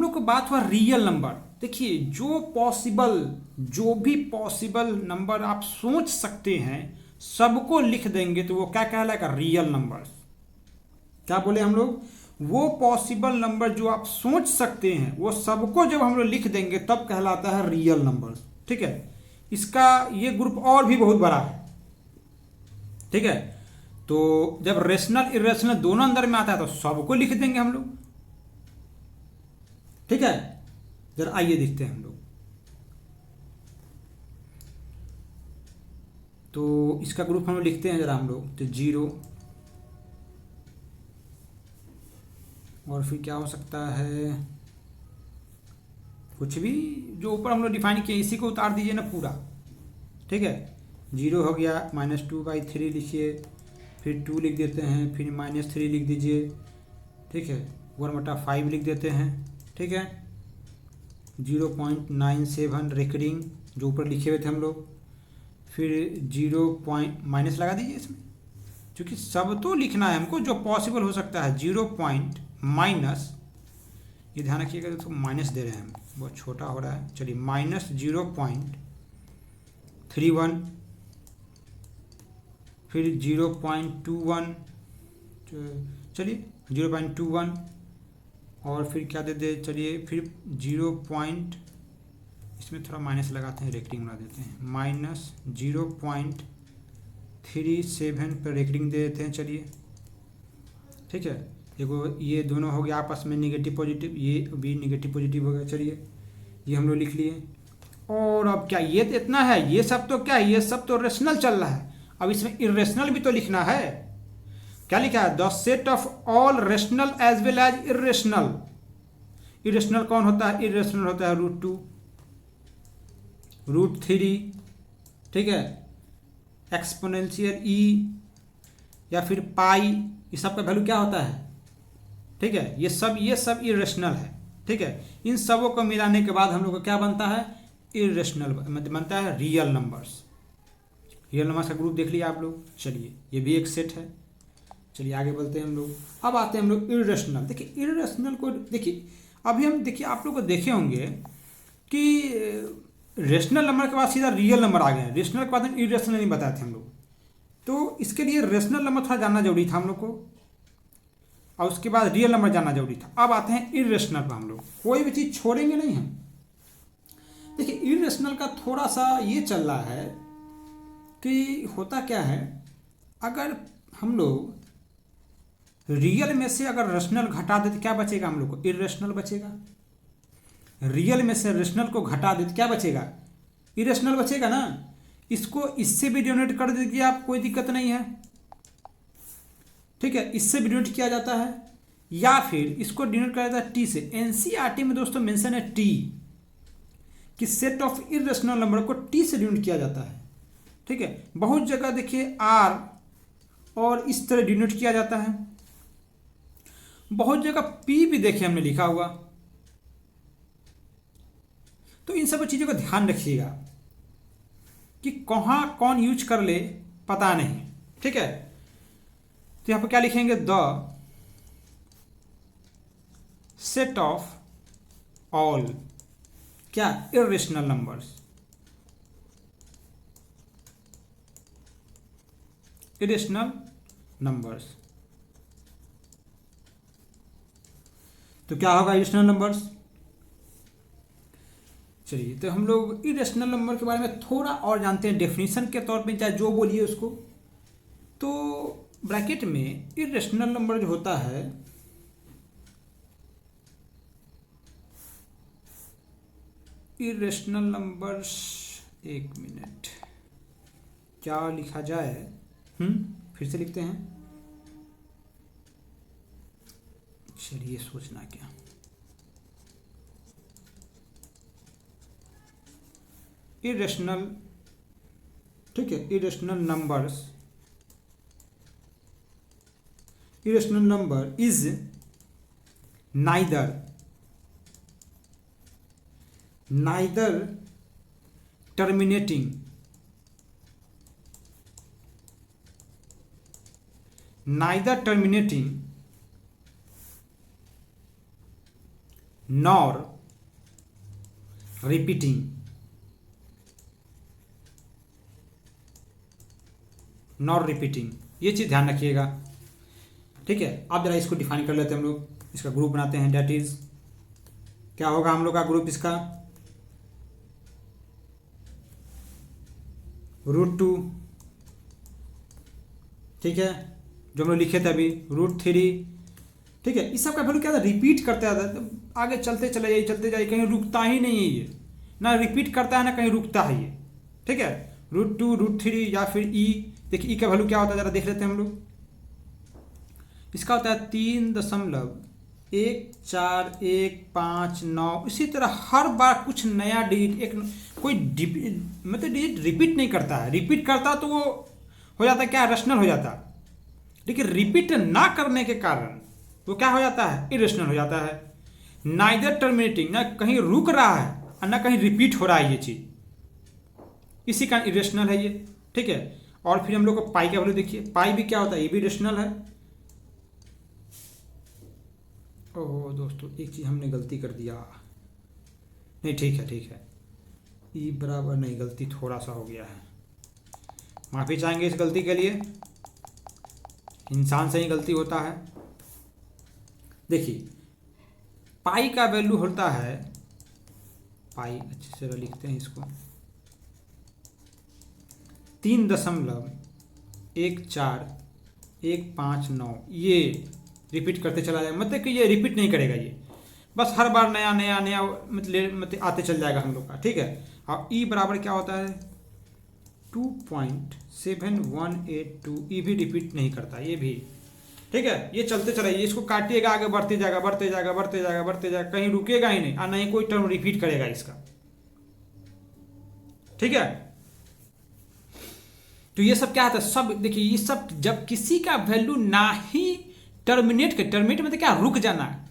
लोग को बात हुआ रियल नंबर। देखिए जो भी पॉसिबल नंबर आप सोच सकते हैं सबको लिख देंगे तो वो क्या कहलाएगा, रियल नंबर्स। क्या बोले हम लोग, वो पॉसिबल नंबर जो आप सोच सकते हैं वो सबको जब हम लोग लिख देंगे तब कहलाता है रियल नंबर्स, ठीक है। इसका ये ग्रुप और भी बहुत बड़ा है, ठीक है। तो जब रेशनल इरेशनल दोनों अंदर में आता है तो सबको लिख देंगे हम लोग, ठीक है। जरा आइए देखते हैं हम लोग। तो इसका ग्रुप हम लोग लिखते हैं जरा हम लोग, तो 0 और फिर क्या हो सकता है, कुछ भी जो ऊपर हम लोग डिफाइन किए इसी को उतार दीजिए ना पूरा, ठीक है। 0 हो गया, -2/3 लिखिए, फिर 2 लिख देते हैं, फिर -3 लिख दीजिए, ठीक है, 1/5 लिख देते हैं, ठीक है। 0.97 रेकरिंग जो ऊपर लिखे हुए थे हम लोग, फिर 0 माइनस लगा दीजिए इसमें, क्योंकि सब तो लिखना है हमको जो पॉसिबल हो सकता है। 0 माइनस, ये ध्यान रखिएगा तो माइनस दे रहे हैं हम, बहुत छोटा हो रहा है, चलिए -0.31, फिर 0.21, चलिए 0.21 और फिर क्या दे दे, चलिए फिर 0. इसमें थोड़ा माइनस लगाते हैं, रेकरिंग बना देते हैं, -0.37 पर रेकरिंग दे देते हैं, चलिए, ठीक है। देखो ये दोनों हो गया आपस में निगेटिव पॉजिटिव, ये भी निगेटिव पॉजिटिव हो गया, चलिए ये हम लोग लिख लिए। और अब क्या ये तो इतना है, ये सब तो क्या है, ये सब तो रेशनल चल रहा है, अब इसमें इरेशनल भी तो लिखना है। क्या लिखा है, the set of all rational as well as irrational. Irrational कौन होता है, इरेशनल होता है √2, √3, ठीक है, एक्सपोनेंशियल ई या फिर पाई, ये सब का वैल्यू क्या होता है, ठीक है। ये सब इरेशनल है, ठीक है। इन सबों को मिलाने के बाद हम लोग को क्या बनता है, इरेशनल बनता है रियल नंबर्स। रियल नंबर्स का ग्रुप देख लिया आप लोग, चलिए ये भी एक सेट है। चलिए आगे बढ़ते हैं हम लोग। अब आते हैं हम लोग इरेशनल। देखिए इरेशनल को देखिए, अभी हम देखिए आप लोग को देखे होंगे कि रेशनल नंबर के बाद सीधा रियल नंबर आ गए, रेशनल के बाद हम इरेशनल नहीं बताए थे हम लोग। तो इसके लिए रेशनल नंबर थोड़ा जानना जरूरी था हम लोग को, और उसके बाद रियल नंबर जानना जरूरी था। अब आते हैं इरेशनल पर, हम लोग कोई भी चीज़ छोड़ेंगे नहीं हम। देखिए इरेशनल का थोड़ा सा ये चल रहा है कि होता क्या है, अगर हम लोग रियल में से अगर रेशनल घटा दे तो क्या बचेगा हम लोग को, इरेशनल बचेगा। रियल में से रेशनल को घटा दे तो क्या बचेगा, इरेशनल बचेगा ना। इसको इससे भी डिनोट कर दीजिए आप, कोई दिक्कत नहीं है, ठीक है, इससे भी डिनोट किया जाता है, या फिर इसको डिनोट किया जाता है टी से। एनसीईआरटी में दोस्तों मेंशन है टी, कि सेट ऑफ इरेशनल नंबर को टी से डिनोट किया जाता है, ठीक है। बहुत जगह देखिए आर और इस तरह डिनोट किया जाता है, बहुत जगह पी भी देखिए हमने लिखा हुआ। तो इन सब चीज़ों का ध्यान रखिएगा कि कहाँ कौन यूज कर ले पता नहीं, ठीक है। तो यहाँ पर क्या लिखेंगे, द सेट ऑफ ऑल क्या इरेशनल नंबर्स, इरेशनल नंबर्स। तो क्या होगा इरेशनल नंबर्स, चलिए तो हम लोग इरेशनल नंबर के बारे में थोड़ा और जानते हैं, डेफिनेशन के तौर पे चाहे जो बोलिए उसको। तो ब्रैकेट में इरेशनल नंबर जो होता है इरेशनल नंबर्स, एक मिनट, क्या लिखा जाए? फिर से लिखते हैं, चलिए सोचना क्या। इरेशनल, ठीक है, irrational numbers, irrational number is neither terminating nor repeating, ये चीज़ ध्यान रखिएगा। ठीक है, आप जरा इसको डिफाइन कर लेते हैं हम लोग, इसका ग्रुप बनाते हैं। डेट इज, क्या होगा हम लोग का ग्रुप इसका? √2, ठीक है, जो हम लोग लिखे थे अभी, √3, ठीक है। इस सब का वैल्यू क्या था? रिपीट करते आता है, तो आगे चलते चले जाइए, कहीं रुकता ही नहीं है ये, ना रिपीट करता है ना कहीं रुकता है ये, ठीक है। √2, √3 या फिर ई, देखिए ई का वैल्यू क्या होता है, जरा देख लेते हैं हम लोग। इसका होता है 3.1415 इसी तरह हर बार कुछ नया डिजिट, एक कोई मतलब डिजिट रिपीट नहीं करता है। रिपीट करता तो वो हो जाता है क्या, रैशनल हो जाता, लेकिन रिपीट ना करने के कारण वो क्या हो जाता है, इरेशनल हो जाता है। नाइदर टर्मिनेटिंग, ना कहीं रुक रहा है और ना कहीं रिपीट हो रहा है ये चीज़, इसी का इरेशनल है ये, ठीक है। और फिर हम लोग को पाई का वैल्यू देखिए, पाई भी क्या होता है, ये भी इरेशनल है। ओह दोस्तों, एक चीज़ हमने गलती कर दिया, नहीं ठीक है, ई बराबर नहीं, गलती थोड़ा सा हो गया है, माफ़ी चाहेंगे इस गलती के लिए, इंसान से ही गलती होता है। देखिए पाई का वैल्यू होता है, पाई अच्छे से लिखते हैं इसको, 3.1415, ये रिपीट करते चला जाएगा, मतलब कि ये रिपीट नहीं करेगा, ये बस हर बार नया मतलब आते चल जाएगा हम लोग का, ठीक है। और ई बराबर क्या होता है, 2.7182, ये भी रिपीट नहीं करता, ये भी, ठीक है। ये चलते चलाइए, इसको काटिएगा, आगे बढ़ते जाएगा, कहीं रुकेगा ही नहीं और नहीं कोई टर्म रिपीट करेगा इसका, ठीक है। तो ये सब क्या होता है, सब देखिए, ये सब जब किसी का वैल्यू ना ही टर्मिनेट मतलब क्या, रुक जाना,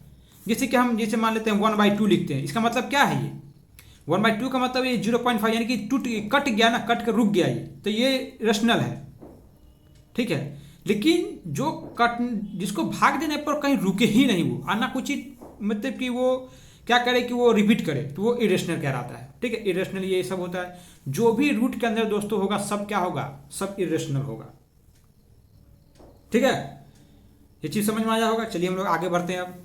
जैसे कि हम जैसे मान लेते हैं 1/2 लिखते हैं, इसका मतलब क्या है, ये 1/2 का मतलब ये 0.5 यानी कि कट गया ना, कट कर रुक गया ये, तो ये रैशनल है, ठीक है। लेकिन जो जिसको भाग देने पर कहीं रुके ही नहीं वो, आना कुछ मतलब कि वो क्या करे कि वो रिपीट करे, तो वो इरेशनल कहलाता है, ठीक है। इरेशनल ये सब होता है, जो भी रूट के अंदर दोस्तों होगा सब क्या होगा, सब इरेशनल होगा, ठीक है। ये चीज समझ में आया होगा। चलिए हम लोग आगे बढ़ते हैं अब।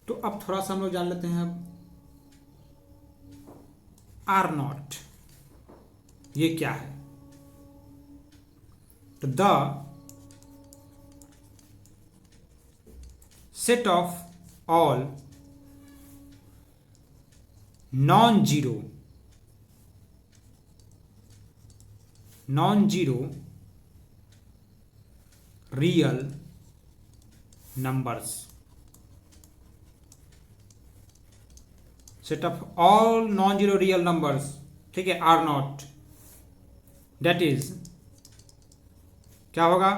तो अब थोड़ा सा हम लोग जान लेते हैं अब R0 ये क्या है। तो the set of all non zero real numbers, set of all non zero real numbers, ठीक है, R0, डेट इज क्या होगा,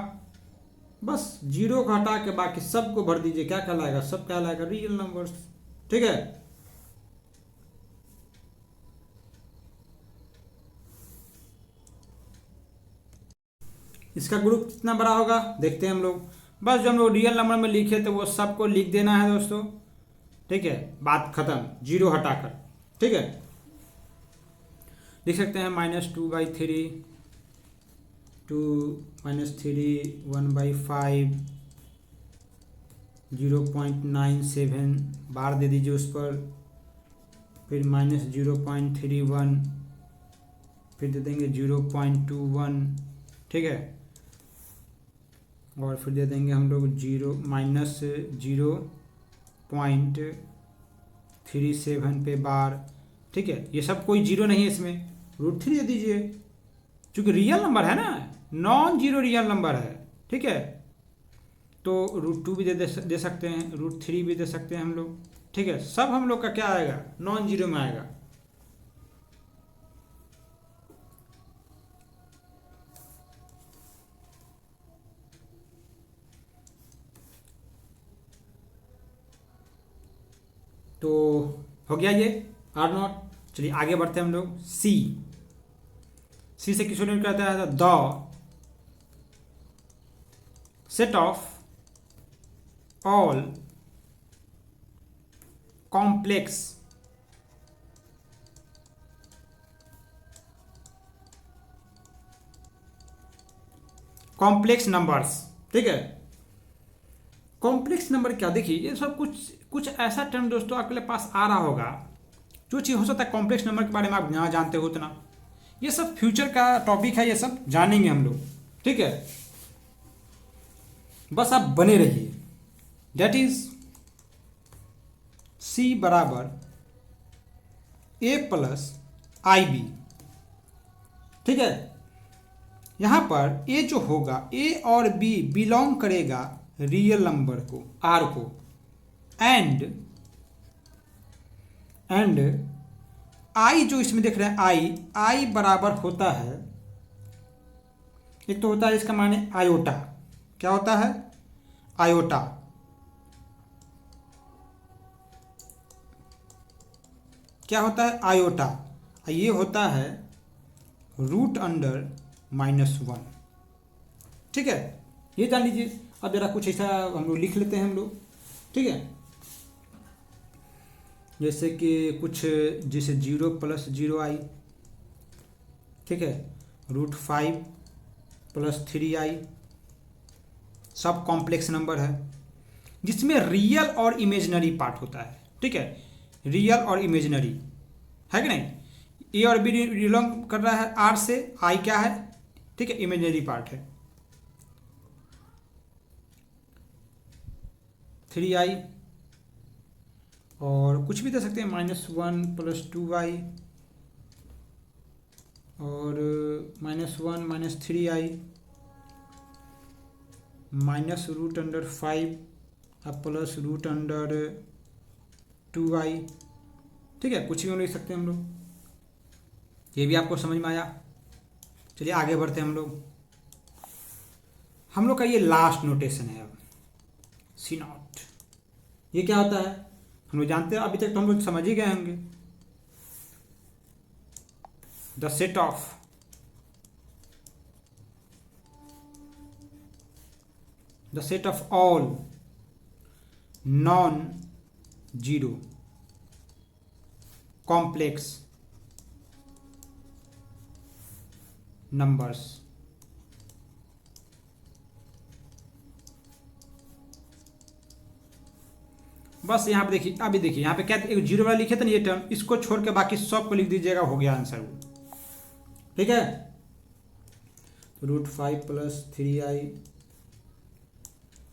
बस जीरो को हटा के बाकी सबको भर दीजिए, क्या कहलाएगा, सब कहलाएगा रियल नंबर्स, ठीक है। इसका ग्रुप कितना बड़ा होगा देखते हैं हम लोग, बस जो हम लोग रियल नंबर में लिखे थे वो सबको लिख देना है दोस्तों, ठीक है, बात खत्म, जीरो हटाकर, ठीक है। लिख सकते हैं -2/3, 2 - 3, 1/5, 0.97 बार दे दीजिए उस पर, फिर -0.31, फिर दे देंगे 0.21, ठीक है, और फिर दे देंगे हम लोग -0.37 पे बार। ठीक है, ये सब कोई जीरो नहीं है इसमें, √3 दे दीजिए, क्योंकि रियल नंबर है ना, नॉन जीरो रियल नंबर है। ठीक है, तो √2 भी दे सकते हैं, √3 भी दे सकते हैं हम लोग। ठीक है, सब हम लोग का क्या आएगा, नॉन जीरो में आएगा। तो हो गया ये R0। चलिए आगे बढ़ते हैं हम लोग। सी से किसको डिनोट करता है, the set of all complex numbers. ठीक है, कॉम्प्लेक्स नंबर क्या, देखिए ये सब कुछ ऐसा टर्म दोस्तों आपके पास आ रहा होगा, जो चीज़ हो सकता है कॉम्प्लेक्स नंबर के बारे में आप ना जानते हो उतना। ये सब फ्यूचर का टॉपिक है, ये सब जानेंगे हम लोग। ठीक है, बस आप बने रहिए। दैट इज C बराबर A+IB। ठीक है, यहां पर A जो होगा, A और B बिलोंग करेगा रियल नंबर को, R को, एंड I जो इसमें देख रहे हैं, I बराबर होता है, एक तो होता है इसका माने आयोटा। क्या होता है, आयोटा। क्या होता है, आयोटा। ये होता है √(-1). ठीक है, ये जान लीजिए। अब जरा कुछ ऐसा हम लोग लिख लेते हैं हम लोग। ठीक है, जैसे कि कुछ, जैसे 0+0i। ठीक है, √5 + 3i, सब कॉम्प्लेक्स नंबर है, जिसमें रियल और इमेजिनरी पार्ट होता है। ठीक है, रियल और इमेजिनरी है कि नहीं। ए और बी बिलोंग कर रहा है R से, I क्या है, ठीक है, इमेजिनरी पार्ट है। 3i, और कुछ भी दे सकते हैं, -1 + 2i, और -1 - 3i, -√5 +√2i। ठीक है, कुछ भी लिख सकते हैं हम लोग। ये भी आपको समझ में आया। चलिए आगे बढ़ते हैं हम लोग। हम लोग का ये लास्ट नोटेशन है अब, C0। ये क्या होता है हम लोग जानते हैं, अभी तक तो हम लोग समझ ही गए होंगे। The set of all non zero complex numbers. बस यहाँ पे देखिए, अभी देखिए यहाँ पे क्या एक जीरो वाला लिखे थे ना ये टर्म, इसको छोड़ के बाकी सब को लिख दीजिएगा, हो गया आंसर वो। ठीक है, तो √5 + 3i,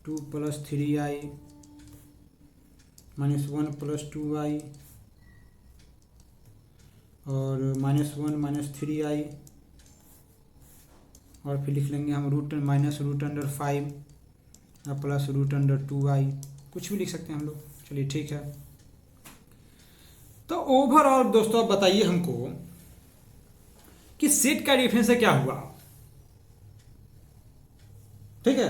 2 + 3i, -1 + 2i, और -1 - 3i, और फिर लिख लेंगे हम -√5 +√2i। कुछ भी लिख सकते हैं हम लोग। चलिए ठीक है, तो ओवरऑल दोस्तों आप बताइए हमको कि सेट का डेफिनेशन क्या हुआ। ठीक है,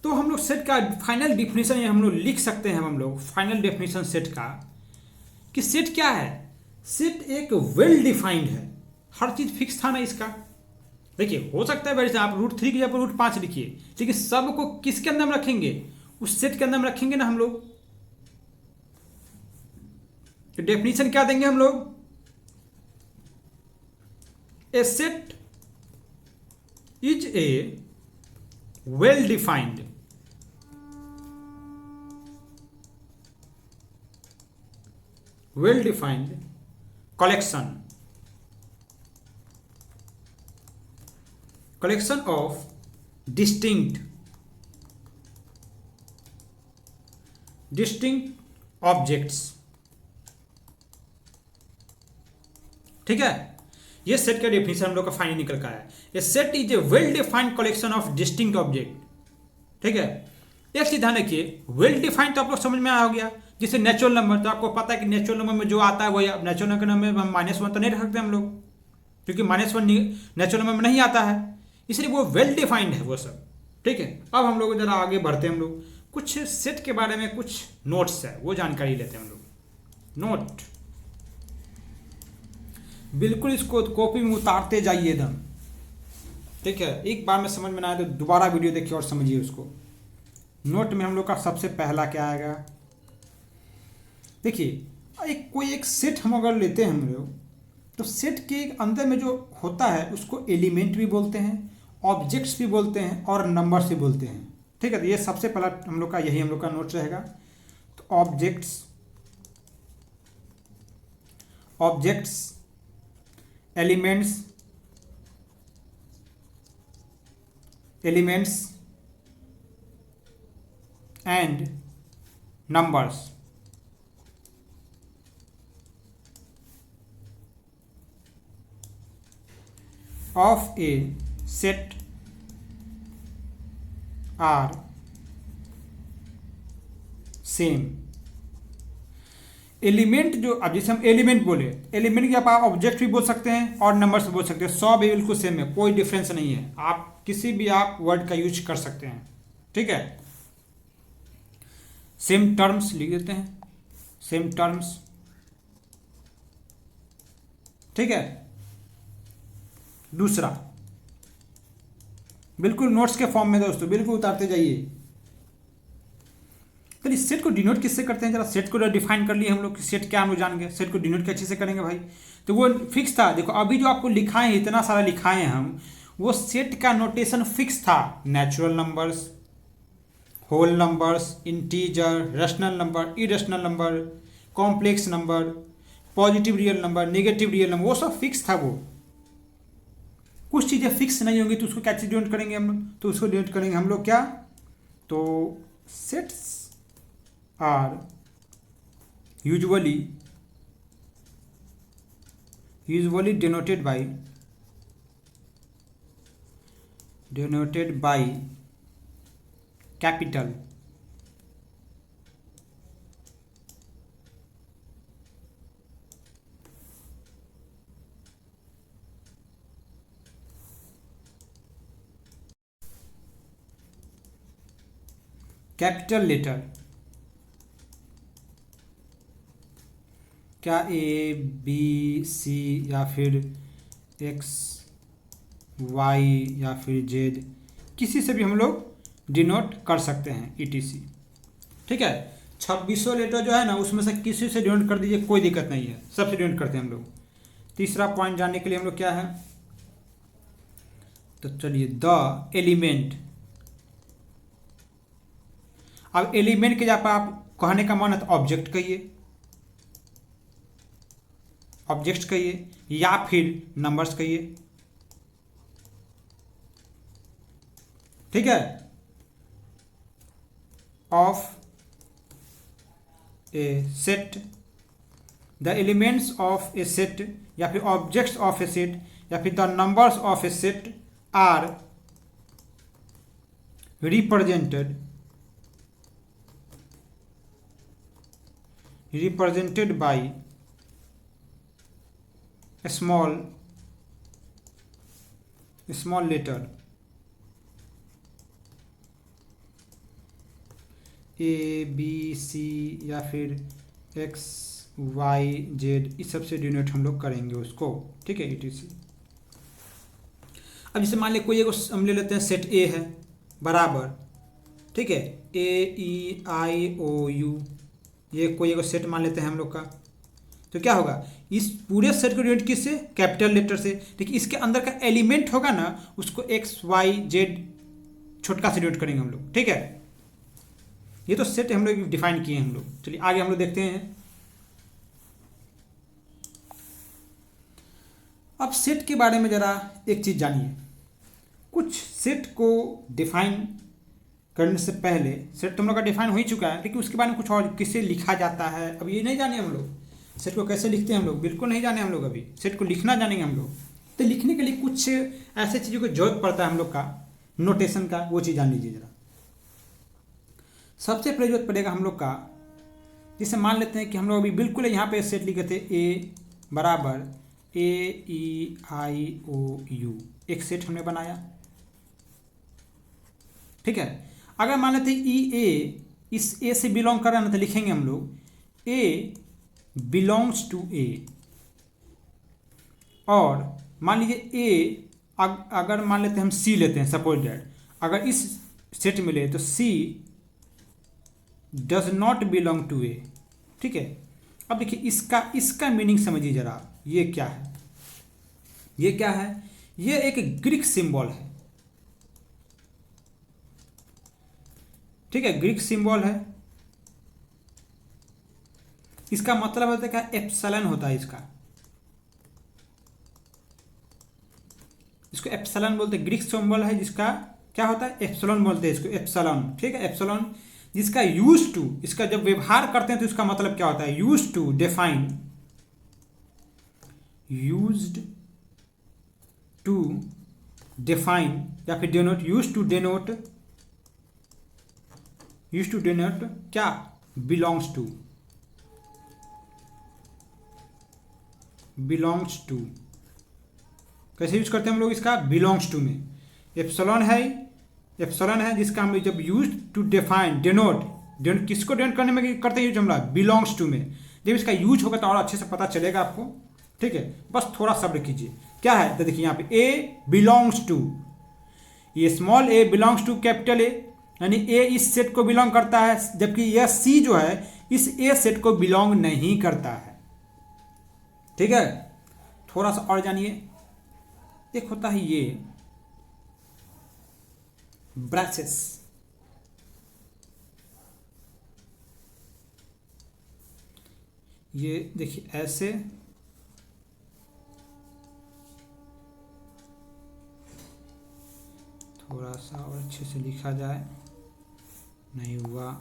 तो हम लोग सेट का फाइनल डेफिनेशन हम लोग लिख सकते हैं, हम लोग फाइनल डेफिनेशन सेट का, कि सेट क्या है। सेट एक वेल डिफाइंड है, हर चीज फिक्स था ना इसका। देखिए हो सकता है वैसे आप √3 की जगह पर √5 लिखिए, लेकिन सबको किसके अंदर में रखेंगे, उस सेट के अंदर में रखेंगे ना हम लोग। तो डेफिनेशन क्या देंगे हम लोग, a set is a well defined collection of distinct distinct objects. ठीक है, ये सेट का डेफिनेशन हम लोग का फाइनल निकल का है। A set is a well defined collection of distinct object. ठीक है, एक चीज ध्यान रखिए, वेल डिफाइंड तो आप लोग समझ में आ गया। जैसे नेचुरल नंबर, तो आपको पता है कि नेचुरल नंबर में जो आता है वही नेचुरल नंबर में हम -1 तो नहीं रख सकते हम लोग, क्योंकि -1 नेचुरल नंबर में नहीं आता है, इसलिए वो वेल डिफाइंड है वो सब। ठीक है, अब हम लोग जरा आगे बढ़ते हैं, हम लोग कुछ सेट के बारे में कुछ नोट्स है वो जानकारी लेते हैं हम लोग। नोट बिल्कुल इसको कॉपी में उतारते जाइए एकदम। ठीक है, एक बार में समझ में ना आए तो दोबारा वीडियो देखिए और समझिए उसको। नोट में हम लोग का सबसे पहला क्या आएगा, देखिए कोई एक सेट हम अगर लेते हैं हम लोग, तो सेट के अंदर में जो होता है उसको एलिमेंट भी बोलते हैं, ऑब्जेक्ट्स भी बोलते हैं और नंबर्स भी बोलते हैं। ठीक है, तो ये सबसे पहला हम लोग का यही हम लोग का नोट रहेगा। तो objects elements and numbers. Of a set are same. Element जो, अब जैसे हम एलिमेंट बोले, एलिमेंट की आप ऑब्जेक्ट भी बोल सकते हैं और नंबर्स भी बोल सकते हैं, 100 भी बिल्कुल सेम है, कोई डिफरेंस नहीं है। आप किसी भी आप वर्ड का यूज कर सकते हैं। ठीक है, सेम टर्म्स लिख देते हैं, सेम टर्म्स। ठीक है, दूसरा बिल्कुल नोट्स के फॉर्म में दोस्तों, बिल्कुल उतारते जाइए। तो इस सेट को डिनोट किससे करते हैं, जरा सेट को डिफाइन कर लिए हम लोग कि सेट क्या हम लोग जान गए, सेट को डिनोट कैसे से करेंगे भाई। तो वो फिक्स था, देखो अभी जो आपको लिखाए हैं, इतना सारा लिखाए हैं हम, वो सेट का नोटेशन फिक्स था। Natural numbers, whole numbers, integer, rational number, irrational number, complex number, positive real number, negative real number, वो सब फिक्स था। वो कुछ चीज़ें फिक्स नहीं होंगी तो उसको क्या डिनोट करेंगे हम लोग, तो उसको डिनोट करेंगे हम लोग क्या, तो sets are usually denoted by capital letter. क्या ए बी सी या फिर एक्स वाई या फिर जेड, किसी से भी हम लोग डिनोट कर सकते हैं, ETC। ठीक है, 2600 लेटर जो है ना, उसमें से किसी से डिनोट कर दीजिए, कोई दिक्कत नहीं है, सबसे डिनोट करते हैं हम लोग। तीसरा पॉइंट जानने के लिए हम लोग क्या है, तो चलिए द एलिमेंट। अब एलिमेंट के जहाँ पर आप कहने का मन है तो ऑब्जेक्ट कहिए, ऑब्जेक्ट्स कहिए या फिर नंबर्स कहिए। ठीक है, of a set, the elements of a set या फिर ऑब्जेक्ट्स ऑफ ए सेट या फिर the numbers of a set are represented by small letter a b c या फिर एक्स वाई जेड, इस सब से डिनोट हम लोग करेंगे उसको। ठीक है, ETC। अब जैसे मान लिया कोई एक हम ले लेते हैं, सेट ए है बराबर, ठीक है, AEIOU, ये कोई एक सेट मान लेते हैं हम लोग का। तो क्या होगा, इस पूरे सेट को डिनोट किससे, कैपिटल लेटर से। देखिए इसके अंदर का एलिमेंट होगा ना, उसको एक्स वाई जेड छोटका से डिनोट करेंगे हम लोग। ठीक है, ये तो सेट हम लोग डिफाइन किए हैं हम लोग। चलिए आगे हम लोग देखते हैं। अब सेट के बारे में ज़रा एक चीज़ जानिए। कुछ सेट को डिफाइन करने से पहले सेट तुम लोग का डिफाइन हो ही चुका है, लेकिन उसके बारे में कुछ और किससे लिखा जाता है अब ये नहीं जाने हम लोग। सेट को कैसे लिखते हैं हम लोग बिल्कुल नहीं जाने हम लोग, अभी सेट को लिखना जानेंगे हम लोग। तो लिखने के लिए कुछ ऐसे चीज़ों की जरूरत पड़ता है हम लोग का, नोटेशन का, वो चीज़ जान लीजिए जरा। सबसे पहले जरूरत पड़ेगा हम लोग का, जिसे मान लेते हैं कि हम लोग अभी बिल्कुल यहाँ पे सेट लिखे थे ए बराबर AEIOU, एक सेट हमने बनाया, ठीक है। अगर मान लेते हैं EA इस ए से बिलोंग कर रहा है ना, तो लिखेंगे हम लोग ए बिलोंग्स टू ए। और मान लीजिए ए अगर मान लेते हैं हम सी लेते हैं, सपोज दैट अगर इस सेट में ले तो सी डज नॉट बिलोंग टू ए, ठीक है। अब देखिए इसका मीनिंग समझिए जरा, ये क्या है, ये क्या है, ये एक ग्रीक सिंबल है, ठीक है, ग्रीक सिंबल है। इसका मतलब होता है क्या, एप्सिलॉन होता है इसका, इसको एप्सिलॉन बोलते हैं, ग्रीक सिंबल है जिसका क्या होता है, एप्सिलॉन बोलते हैं इसको, एप्सिलॉन, ठीक है, एप्सिलॉन जिसका यूज टू, इसका जब व्यवहार करते हैं तो इसका मतलब क्या होता है, use to define, used to define या फिर denote, use to denote, use to denote क्या, बिलोंग्स टू, बिलोंग्स टू। कैसे यूज करते हैं हम लोग इसका, बिलोंग्स टू में एप्सिलॉन है, एप्सिलॉन है जिसका हम जब यूज टू डिफाइन डेनोट, किसको डेनोट करने में करते हैं यूज हम लोग, बिलोंग्स टू में। जब इसका यूज होगा तो और अच्छे से पता चलेगा आपको, ठीक है। बस थोड़ा सब्र कीजिए, क्या है तो देखिए यहाँ पे ए बिलोंग्स टू, ये small a belongs to capital A, यानी ए इस सेट को बिलोंग करता है, जबकि यह सी जो है इस ए सेट को बिलोंग नहीं करता है, ठीक है। थोड़ा सा और जानिए, एक होता है ये ब्रैसेस, ये देखिए ऐसे, थोड़ा सा और अच्छे से लिखा जाए, नहीं हुआ,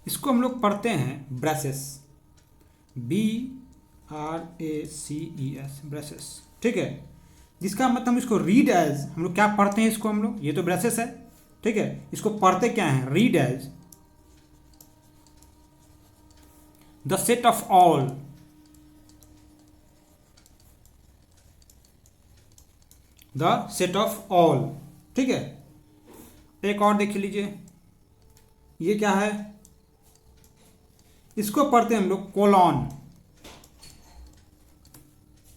इसको हम लोग पढ़ते हैं ब्रैसेस, BRACES, ब्रैसेस, ठीक है। जिसका मतलब हम इसको रीड एज, हम लोग क्या पढ़ते हैं इसको, हम लोग ये तो ब्रैसेस है, ठीक है, इसको पढ़ते क्या है, read as the set of all, the set of all, ठीक है। एक और देख लीजिए, ये क्या है, इसको पढ़ते हैं हम लोग कोलॉन,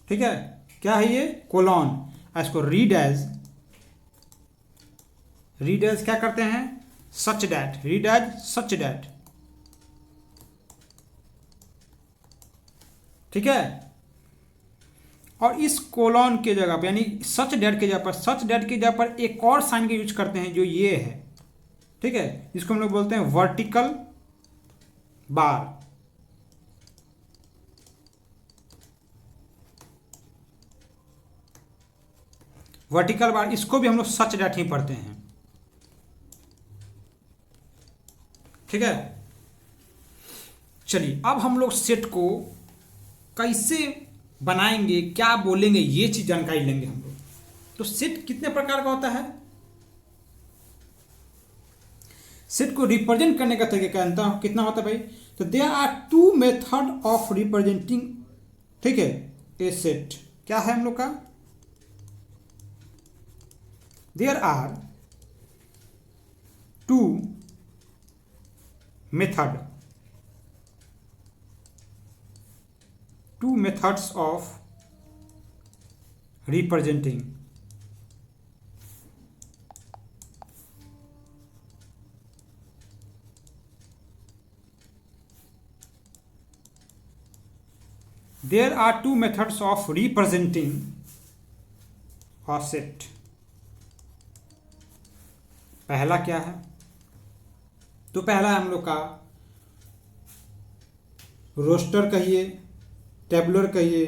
ठीक है, क्या है ये, कोलॉन। इसको रीड एज क्या करते हैं, such that, read as such that, ठीक है। और इस कोलॉन के जगह पर, यानी सच डैट के जगह पर, सच डैट की जगह पर एक और साइन का यूज करते हैं जो ये है, ठीक है, इसको हम लोग बोलते हैं वर्टिकल बार, वर्टिकल बार, इसको भी हम लोग सच डैट ही पढ़ते हैं, ठीक है। चलिए अब हम लोग सेट को कैसे बनाएंगे, क्या बोलेंगे, ये चीज जानकारी लेंगे हम लोग। तो सेट कितने प्रकार का होता है, सेट को रिप्रेजेंट करने का तरीका जानता हूं कितना होता है भाई, तो there are 2 method of representing, ठीक है, ए सेट, क्या है हम लोग का, there are 2 method, 2 methods of representing, there are 2 methods of representing a set। पहला क्या है, तो पहला है हम लोग का रोस्टर कहिए, टेबुलर कहिए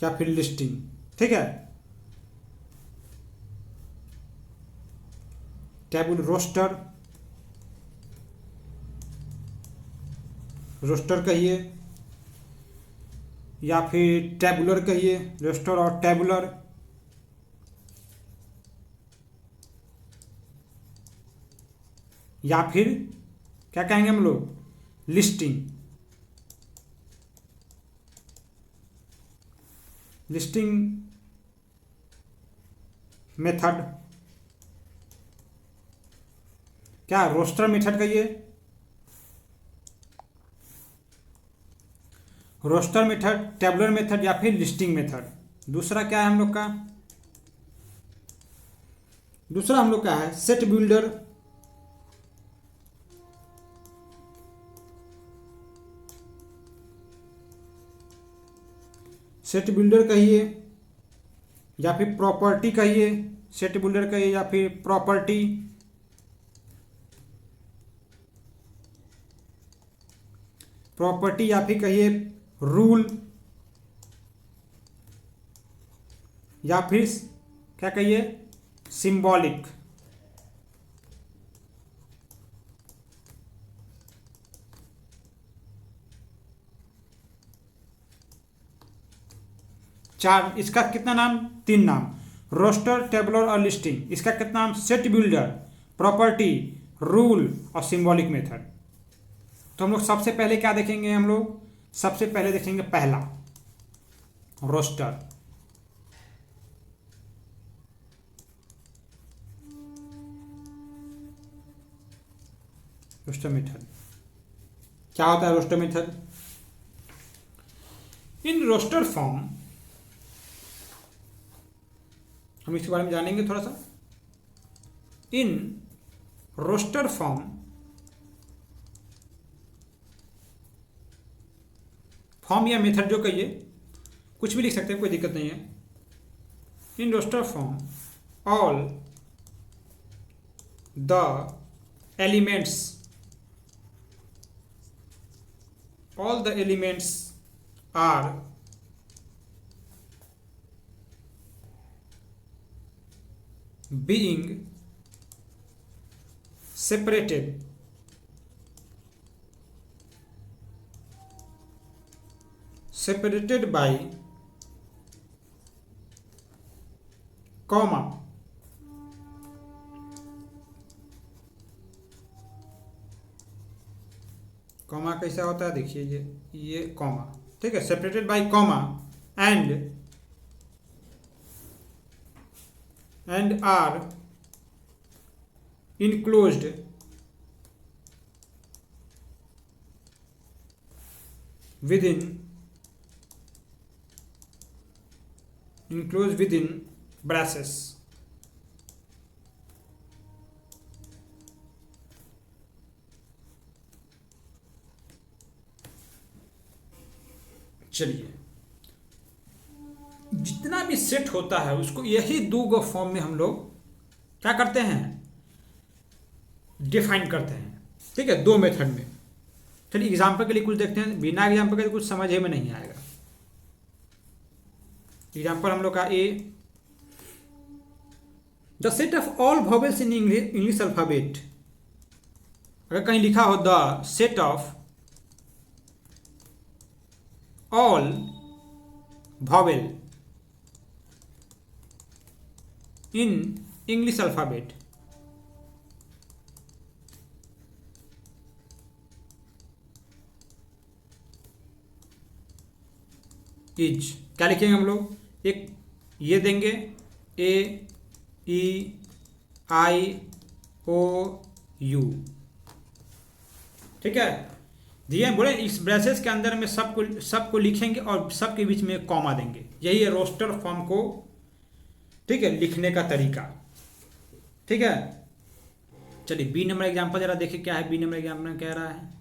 या फिर लिस्टिंग, ठीक है। टेबल रोस्टर, रोस्टर कहिए, या फिर टेबुलर कहिए, रोस्टर और टेबुलर। या फिर क्या कहेंगे हम लोग, लिस्टिंग, लिस्टिंग मेथड। क्या रोस्टर मेथड कहिए, रोस्टर मेथड, टेबुलर मेथड या फिर लिस्टिंग मेथड। दूसरा क्या है हम लोग का, दूसरा हम लोग का है सेट बिल्डर, सेट बिल्डर कहिए या फिर प्रॉपर्टी कहिए, सेट बिल्डर कहिए या फिर प्रॉपर्टी। प्रॉपर्टी या फिर कहिए रूल, या फिर क्या कहिए, सिंबॉलिक। चार, इसका कितना नाम, तीन नाम, रोस्टर, टेबुलर और लिस्टिंग। इसका कितना नाम, सेट बिल्डर, प्रॉपर्टी, रूल और सिंबॉलिक मेथड। तो हम लोग सबसे पहले क्या देखेंगे, हम लोग सबसे पहले देखेंगे पहला रोस्टर। रोस्टर मेथड क्या होता है, roster method. In roster form, हम इसके बारे में जानेंगे थोड़ा सा। इन रोस्टर फॉर्म, फॉर्म या मेथड जो कहिए, कुछ भी लिख सकते हैं, कोई दिक्कत नहीं है। In roster form all the elements, all the elements are being separated by comma। Comma कैसा होता है, देखिए ये कॉमा, ठीक है, separated by comma and are enclosed within braces. चलिए, जितना भी सेट होता है उसको यही दो गो फॉर्म में हम लोग क्या करते हैं, डिफाइन करते हैं, ठीक है, दो मेथड में। चलिए एग्जाम्पल के लिए कुछ देखते हैं, बिना एग्जाम्पल के कुछ समझ में नहीं आएगा। एग्जाम्पल हम लोग का A, the set of all vowels in English alphabet. अगर कहीं लिखा हो द सेट ऑफ ऑल vowel in English alphabet, is, क्या लिखेंगे हम लोग, एक ये देंगे ए ई आई ओ यू, ठीक है, दिए बोले इस ब्रेसेस के अंदर में सबको लिखेंगे और सबके बीच में एक कॉमा देंगे। यही है रोस्टर फॉर्म को, ठीक है, लिखने का तरीका, ठीक है। चलिए बी नंबर एग्जांपल जरा देखिए क्या है, बी नंबर एग्जांपल में कह रहा है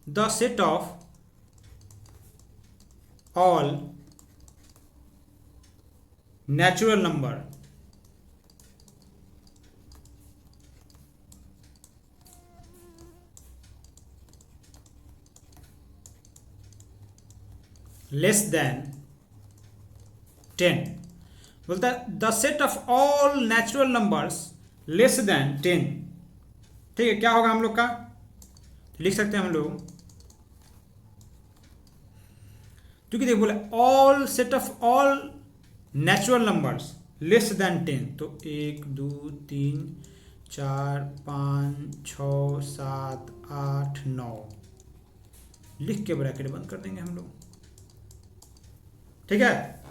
the set of all natural number less than 10। बोलता है the set of all natural numbers less than 10। ठीक है, क्या होगा हम लोग का, लिख सकते हैं हम लोग, क्योंकि देखो बोला all set of all natural numbers less than 10, तो 1 2 3 4 5 6 7 8 9 लिख के ब्रैकेट बंद कर देंगे हम लोग। ठीक है,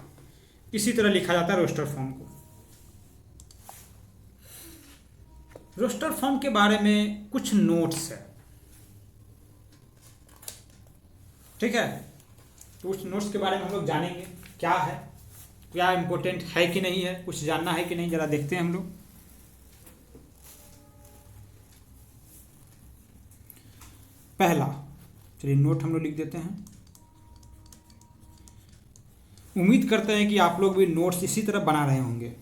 इसी तरह लिखा जाता है रोस्टर फॉर्म को। रोस्टर फॉर्म के बारे में कुछ नोट्स है। ठीक है, तो उस नोट्स के बारे में हम लोग जानेंगे क्या है, क्या इंपॉर्टेंट है कि नहीं है, कुछ जानना है कि नहीं, जरा देखते हैं हम लोग। पहला, चलिए नोट हम लोग लिख देते हैं। उम्मीद करते हैं कि आप लोग भी नोट्स इसी तरह बना रहे होंगे।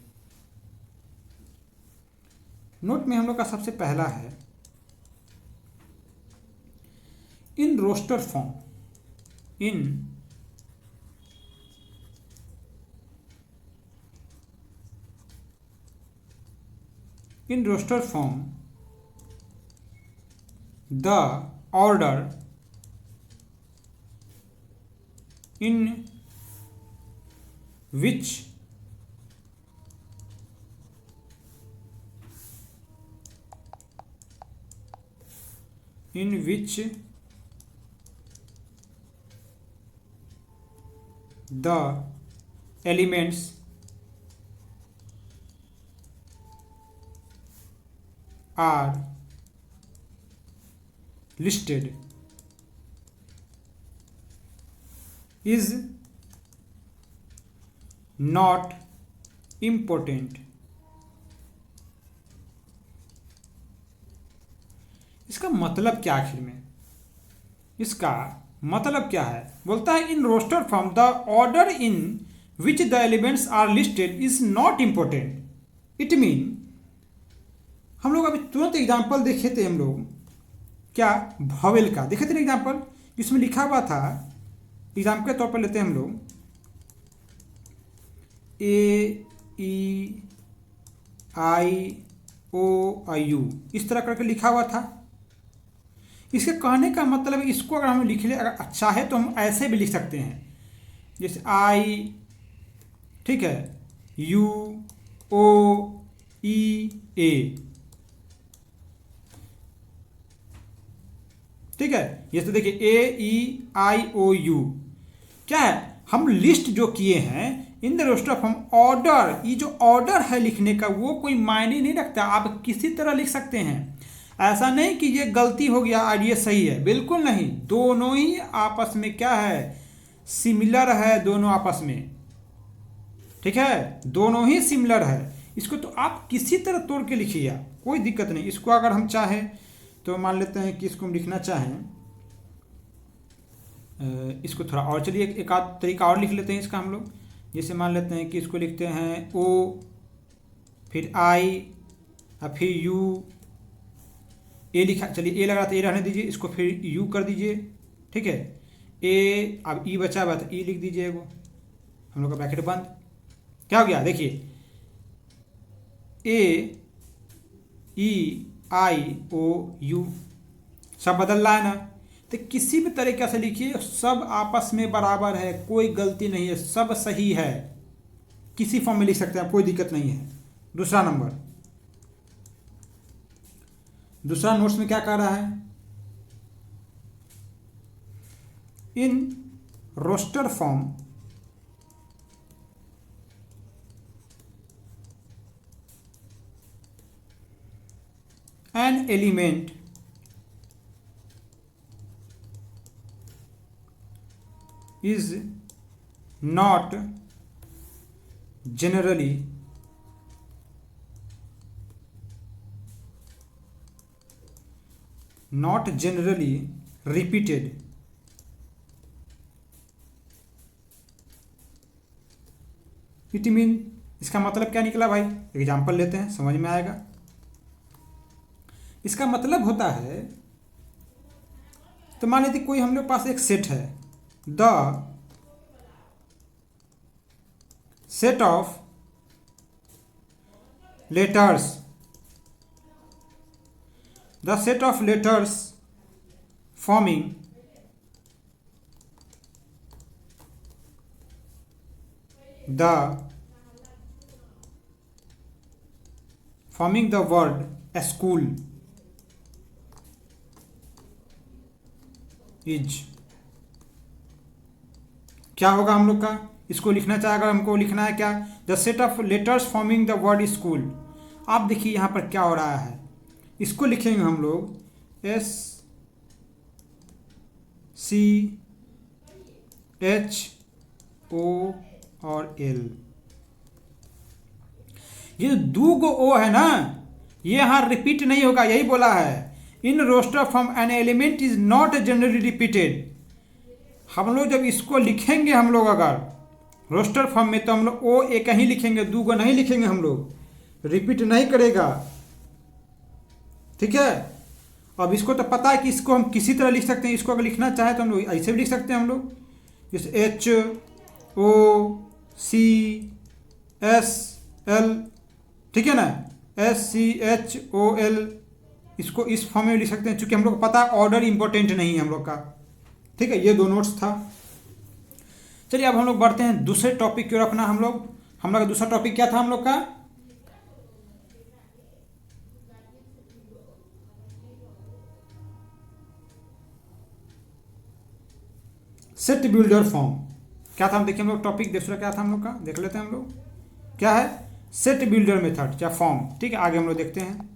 नोट में हम लोग का सबसे पहला है in roster form, in roster form the order in which the elements are listed is not important। इसका मतलब क्या, आखिर में इसका मतलब क्या है? बोलता है in roster form the order in which the elements are listed is not important. It mean, हम लोग अभी तुरंत एग्जाम्पल देखे थे, हम लोग क्या भवेल का देखे थे ना एग्जाम्पल, जिसमें लिखा हुआ था, एग्जाम्पल के तौर पर लेते हैं हम लोग ए ई आई ओ आई यू, इस तरह करके लिखा हुआ था। इसके कहने का मतलब इसको अगर हम लिख ले, अगर अच्छा है तो हम ऐसे भी लिख सकते हैं, जैसे आई, ठीक है, यू ओ ई ए, ठीक है। ये तो देखिए ए ई आई ओ यू, क्या है, हम लिस्ट जो किए हैं in the roster form order, ये जो ऑर्डर है लिखने का वो कोई मायने नहीं रखता, आप किसी तरह लिख सकते हैं। ऐसा नहीं कि ये गलती हो गया और ये सही है, बिल्कुल नहीं, दोनों ही आपस में क्या है, सिमिलर है दोनों आपस में। ठीक है, दोनों ही सिमिलर है। इसको तो आप किसी तरह तोड़ के लिखिए, कोई दिक्कत नहीं। इसको अगर हम चाहें तो मान लेते हैं कि इसको हम लिखना चाहें, इसको थोड़ा और, चलिए एक आध तरीका और लिख लेते हैं इसका हम लोग। जैसे मान लेते हैं कि इसको लिखते हैं ओ, फिर आई और फिर यू, ए लिखा, चलिए ए लगा था, ए रहने दीजिए, इसको फिर यू कर दीजिए, ठीक है। ए, अब ई बचा हुआ था, ई लिख दीजिए वो, हम लोग का ब्रैकेट बंद। क्या हो गया, देखिए ए ई आई ओ यू, सब बदल रहा है ना। तो किसी भी तरीके से लिखिए, सब आपस में बराबर है, कोई गलती नहीं है, सब सही है, किसी फॉर्म में लिख सकते हैं, कोई दिक्कत नहीं है। दूसरा नंबर, दूसरा नोट्स में क्या कह रहा है, in roster form an element is not generally repeated। It mean, इसका मतलब क्या निकला भाई, एग्जाम्पल लेते हैं, समझ में आएगा। इसका मतलब होता है, तो मान लेते कोई हम लोग पास एक सेट है, the set of letters, the set of letters forming the word school is, क्या होगा हम लोग का? इसको लिखना चाहे अगर हमको लिखना है क्या, the set of letters forming the word school. आप देखिए यहाँ पर क्या हो रहा है, इसको लिखेंगे हम लोग SCHO और L। ये जो दो गो ओ है ना, ये यहाँ रिपीट नहीं होगा, यही बोला है। In roster from an element is not generally repeated. हम लोग जब इसको लिखेंगे हम लोग अगर रोस्टर फॉर्म में, तो हम लोग ओ एक ही लिखेंगे, दो गो नहीं लिखेंगे, हम लोग रिपीट नहीं करेगा, ठीक है। अब इसको तो पता है कि इसको हम किसी तरह लिख सकते हैं, इसको अगर लिखना चाहे तो हम लोग ऐसे भी लिख सकते हैं हम लोग, जैसे HOCSL, ठीक है ना, SCHOL, इसको इस फॉर्म में लिख सकते हैं, चूंकि हम लोग को पता है ऑर्डर इंपॉर्टेंट नहीं है हम लोग का, ठीक है। ये दो नोट्स था। चलिए अब हम लोग बढ़ते हैं दूसरे टॉपिक की ओर अपना। हम लोग का दूसरा टॉपिक क्या था हम लोग का? Set builder form. क्या था हम देखिए, हम लोग टॉपिक दूसरा क्या था हम लोग का, देख लेते हैं हम लोग क्या है, सेट बिल्डर मेथड या फॉर्म, ठीक है। आगे हम लोग देखते हैं।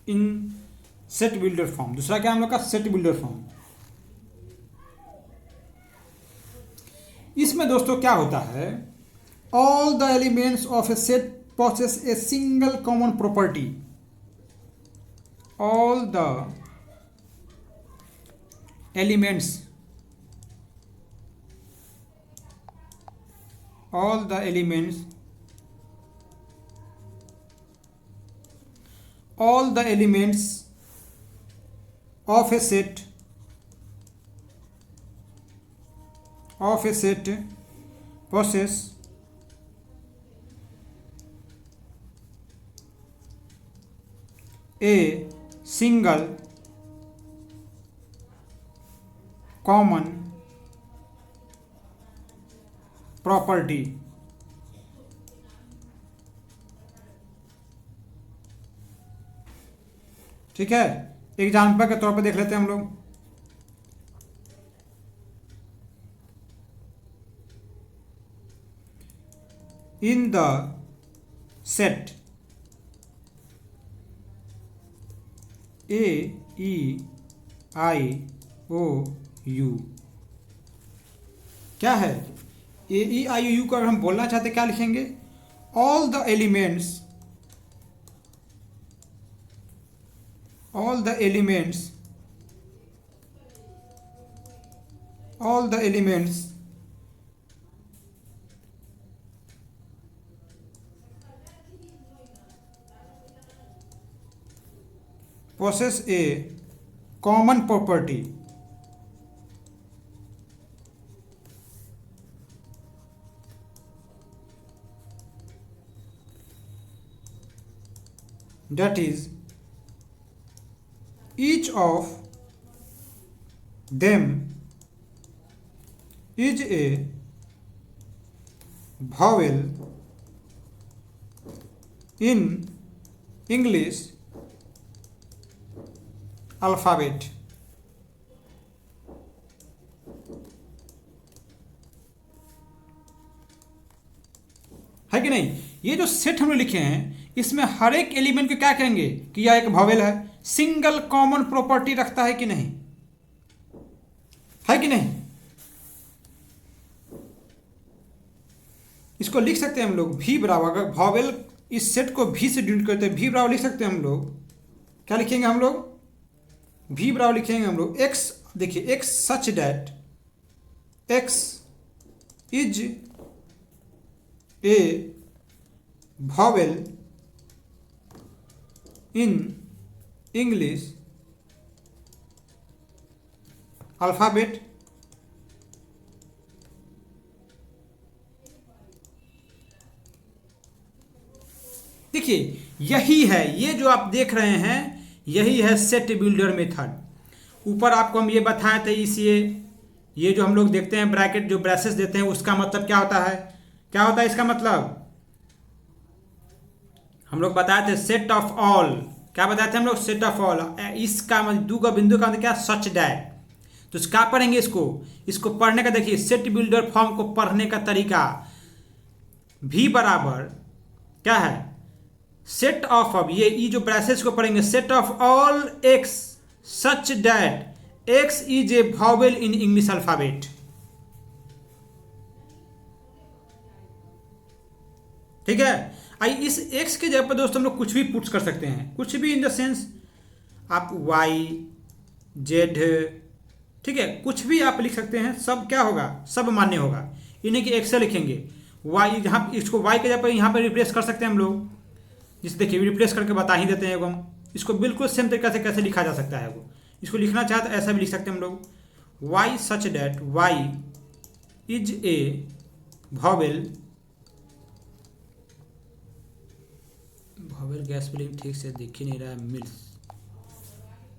इन सेट बिल्डर फॉर्म, दूसरा क्या हम लोग का, सेट बिल्डर फॉर्म। इसमें दोस्तों क्या होता है, all the elements of a set possess a single common property. All the elements of a set possess a single common property. ठीक है, एग्जाम्पल के तौर पे देख लेते हैं हम लोग। इन द सेट AEIOU, क्या है AEIOU को अगर हम बोलना चाहते क्या लिखेंगे, all the elements possess a common property that is each of them is a vowel in English alphabet. है कि नहीं? ये जो सेट हम लोग लिखे हैं इसमें हर एक एलिमेंट को क्या कहेंगे कि यह एक वॉवेल है, सिंगल कॉमन प्रॉपर्टी रखता है कि नहीं, है कि नहीं? इसको लिख सकते हैं हम लोग भी बराबर, अगर वॉवेल इस सेट को भी से डिनोट करते हैं, भी बराबर लिख सकते हैं हम लोग। क्या लिखेंगे हम लोग? भी बराबर लिखेंगे हम लोग एक्स, देखिए x such that x is a vowel in English alphabet। देखिए यही है, ये जो आप देख रहे हैं यही है सेट बिल्डर मेथड। ऊपर आपको हम ये बताए थे, इस ये जो हम लोग देखते हैं ब्रैकेट, जो ब्रेसेस देते हैं, उसका मतलब क्या होता है, क्या होता है इसका मतलब? हम लोग बताए थे सेट ऑफ ऑल। क्या बताए थे हम लोग? Set of all. इसका मतलब दो का बिंदु का मतलब क्या? Such that. तो क्या पढ़ेंगे इसको पढ़ने का, देखिए सेट बिल्डर फॉर्म को पढ़ने का तरीका, भी बराबर क्या है? सेट ऑफ, अब ये जो ब्रेसेस को पढ़ेंगे, set of all x such that x is a vowel in English alphabet. ठीक है। आई इस एक्स के जगह पर दोस्तों हम लोग कुछ भी पुट कर सकते हैं, कुछ भी इन द सेंस आप वाई जेड, ठीक है, कुछ भी आप लिख सकते हैं, सब क्या होगा? सब मान्य होगा। इन्हें कि एक्स से लिखेंगे वाई, यहाँ इसको वाई के जगह पर यहाँ पर रिप्लेस कर सकते हैं हम लोग। जिसे देखिए रिप्लेस करके बता ही देते हैं एवं इसको बिल्कुल सेम तरीके से कैसे लिखा जा सकता है। वो इसको लिखना चाहे तो ऐसा भी लिख सकते हैं हम लोग, y such that y is a vowel, vowel गैस स्पेलिंग ठीक से दिख ही नहीं रहा है, मिल्स,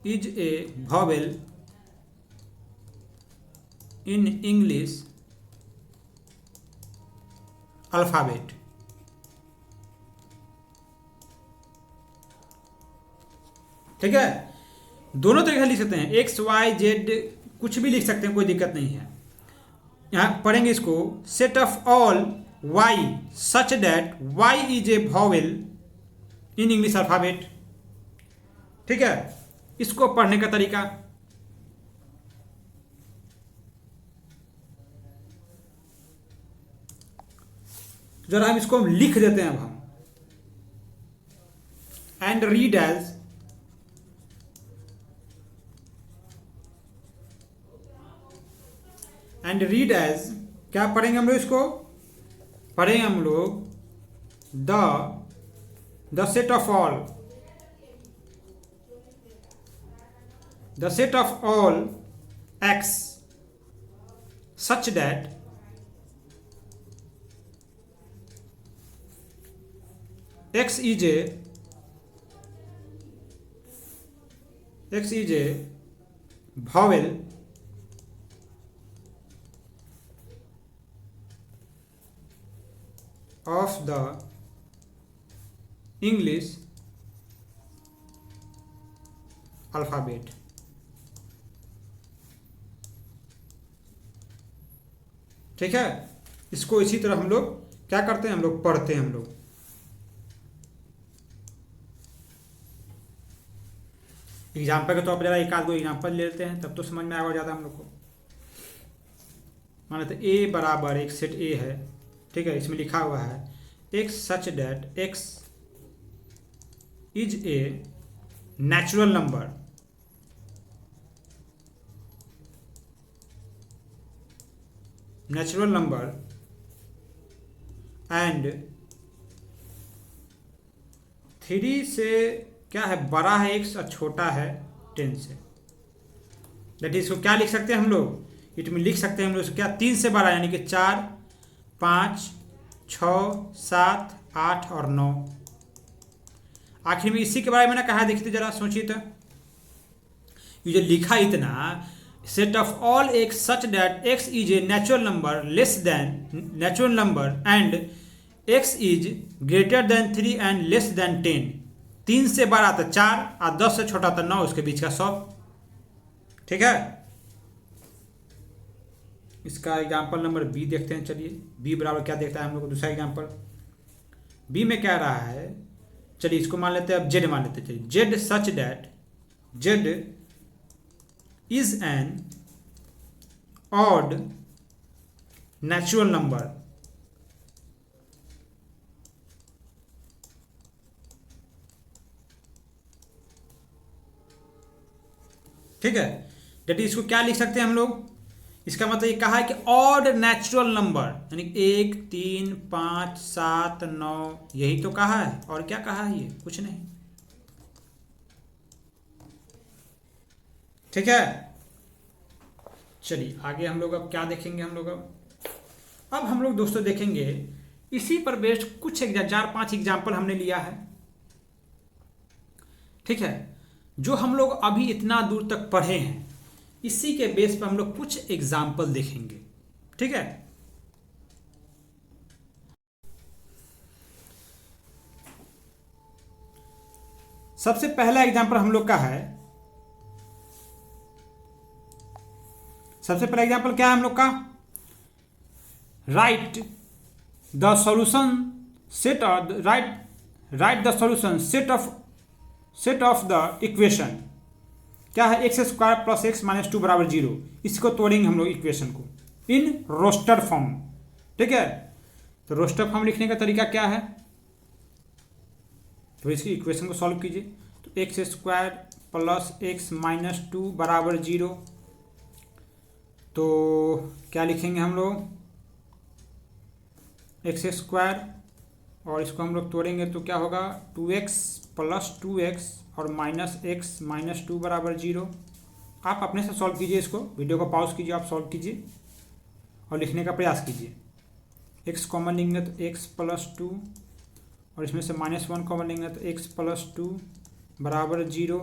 is a vowel in English alphabet. ठीक है, दोनों तरीके से लिख सकते हैं, एक्स वाई जेड कुछ भी लिख सकते हैं, कोई दिक्कत नहीं है। यहां पढ़ेंगे इसको, set of all y such that y is a vowel in English alphabet. ठीक है, इसको पढ़ने का तरीका, जरा हम इसको लिख देते हैं अब हम, and read as, and read as, क्या पढ़ेंगे हम लोग? इसको पढ़ेंगे हम लोग the set of all, the set of all x such that x is a vowel of the English alphabet। ठीक है, इसको इसी तरह हम लोग क्या करते हैं, हम लोग पढ़ते हैं। हम लोग एग्जाम्पल के तौर पर जरा एक आध को एग्जाम्पल ले लेते हैं, तब तो समझ में आएगा ज़्यादा हम लोग को। मान लेते ए बराबर एक सेट ए है, ठीक है, इसमें लिखा हुआ है x such that x is a natural number, natural number and 3 से क्या है, बड़ा है एक्स और छोटा है 10 से। दैट इज, इसको क्या लिख सकते हैं हम लोग? इट में लिख सकते हैं हम लोग क्या, 3 से बड़ा, यानी कि 4 5 6 7 8 और 9। आखिर में इसी के बारे में ना कहा, देखिए जरा सोचिए तो, ये जो लिखा इतना, set of all x such that x is a natural number less than natural number and x is greater than 3 and less than 10। 3 से बड़ा तो 4 और 10 से छोटा तो 9, उसके बीच का 100। ठीक है, इसका एग्जाम्पल नंबर बी देखते हैं। चलिए बी बराबर क्या देखता है हम लोग को, दूसरा एग्जाम्पल बी में क्या रहा है, चलिए इसको मान लेते हैं, अब जेड मान लेते हैं। चलिए Z such that Z is an odd natural number, ठीक है। डेट इसको क्या लिख सकते हैं हम लोग, इसका मतलब ये कहा है कि ऑड नेचुरल नंबर, यानी 1, 3, 5, 7, 9, यही तो कहा है। और क्या कहा है? ये कुछ नहीं। ठीक है, चलिए आगे हम लोग अब क्या देखेंगे। अब हम लोग दोस्तों देखेंगे इसी पर बेस्ड कुछ 4-5 एग्जाम्पल हमने लिया है। ठीक है, जो हम लोग अभी इतना दूर तक पढ़े हैं, इसी के बेस पर हम लोग कुछ एग्जाम्पल देखेंगे। ठीक है, सबसे पहला एग्जाम्पल हम लोग का है, सबसे पहला एग्जाम्पल क्या है हम लोग का? Right the solution set right the solution set of the equation. क्या है? X square plus x minus 2 बराबर 0। इसको तोड़ेंगे हम लोग इक्वेशन को इन रोस्टर फॉर्म। ठीक है, तो रोस्टर फॉर्म लिखने का तरीका क्या है? तो इसकी इक्वेशन को सॉल्व कीजिए। तो x square plus x minus 2 बराबर 0, तो क्या लिखेंगे हम लोग? एक्स स्क्वायर, और इसको हम लोग तोड़ेंगे तो क्या होगा? 2x प्लस 2x और माइनस एक्स माइनस 2 बराबर 0। आप अपने से सॉल्व कीजिए, इसको वीडियो को पॉज कीजिए, आप सॉल्व कीजिए और लिखने का प्रयास कीजिए। x कॉमन लेंगे तो x प्लस 2, और इसमें से -1 कॉमन लेंगे तो x प्लस 2 बराबर 0,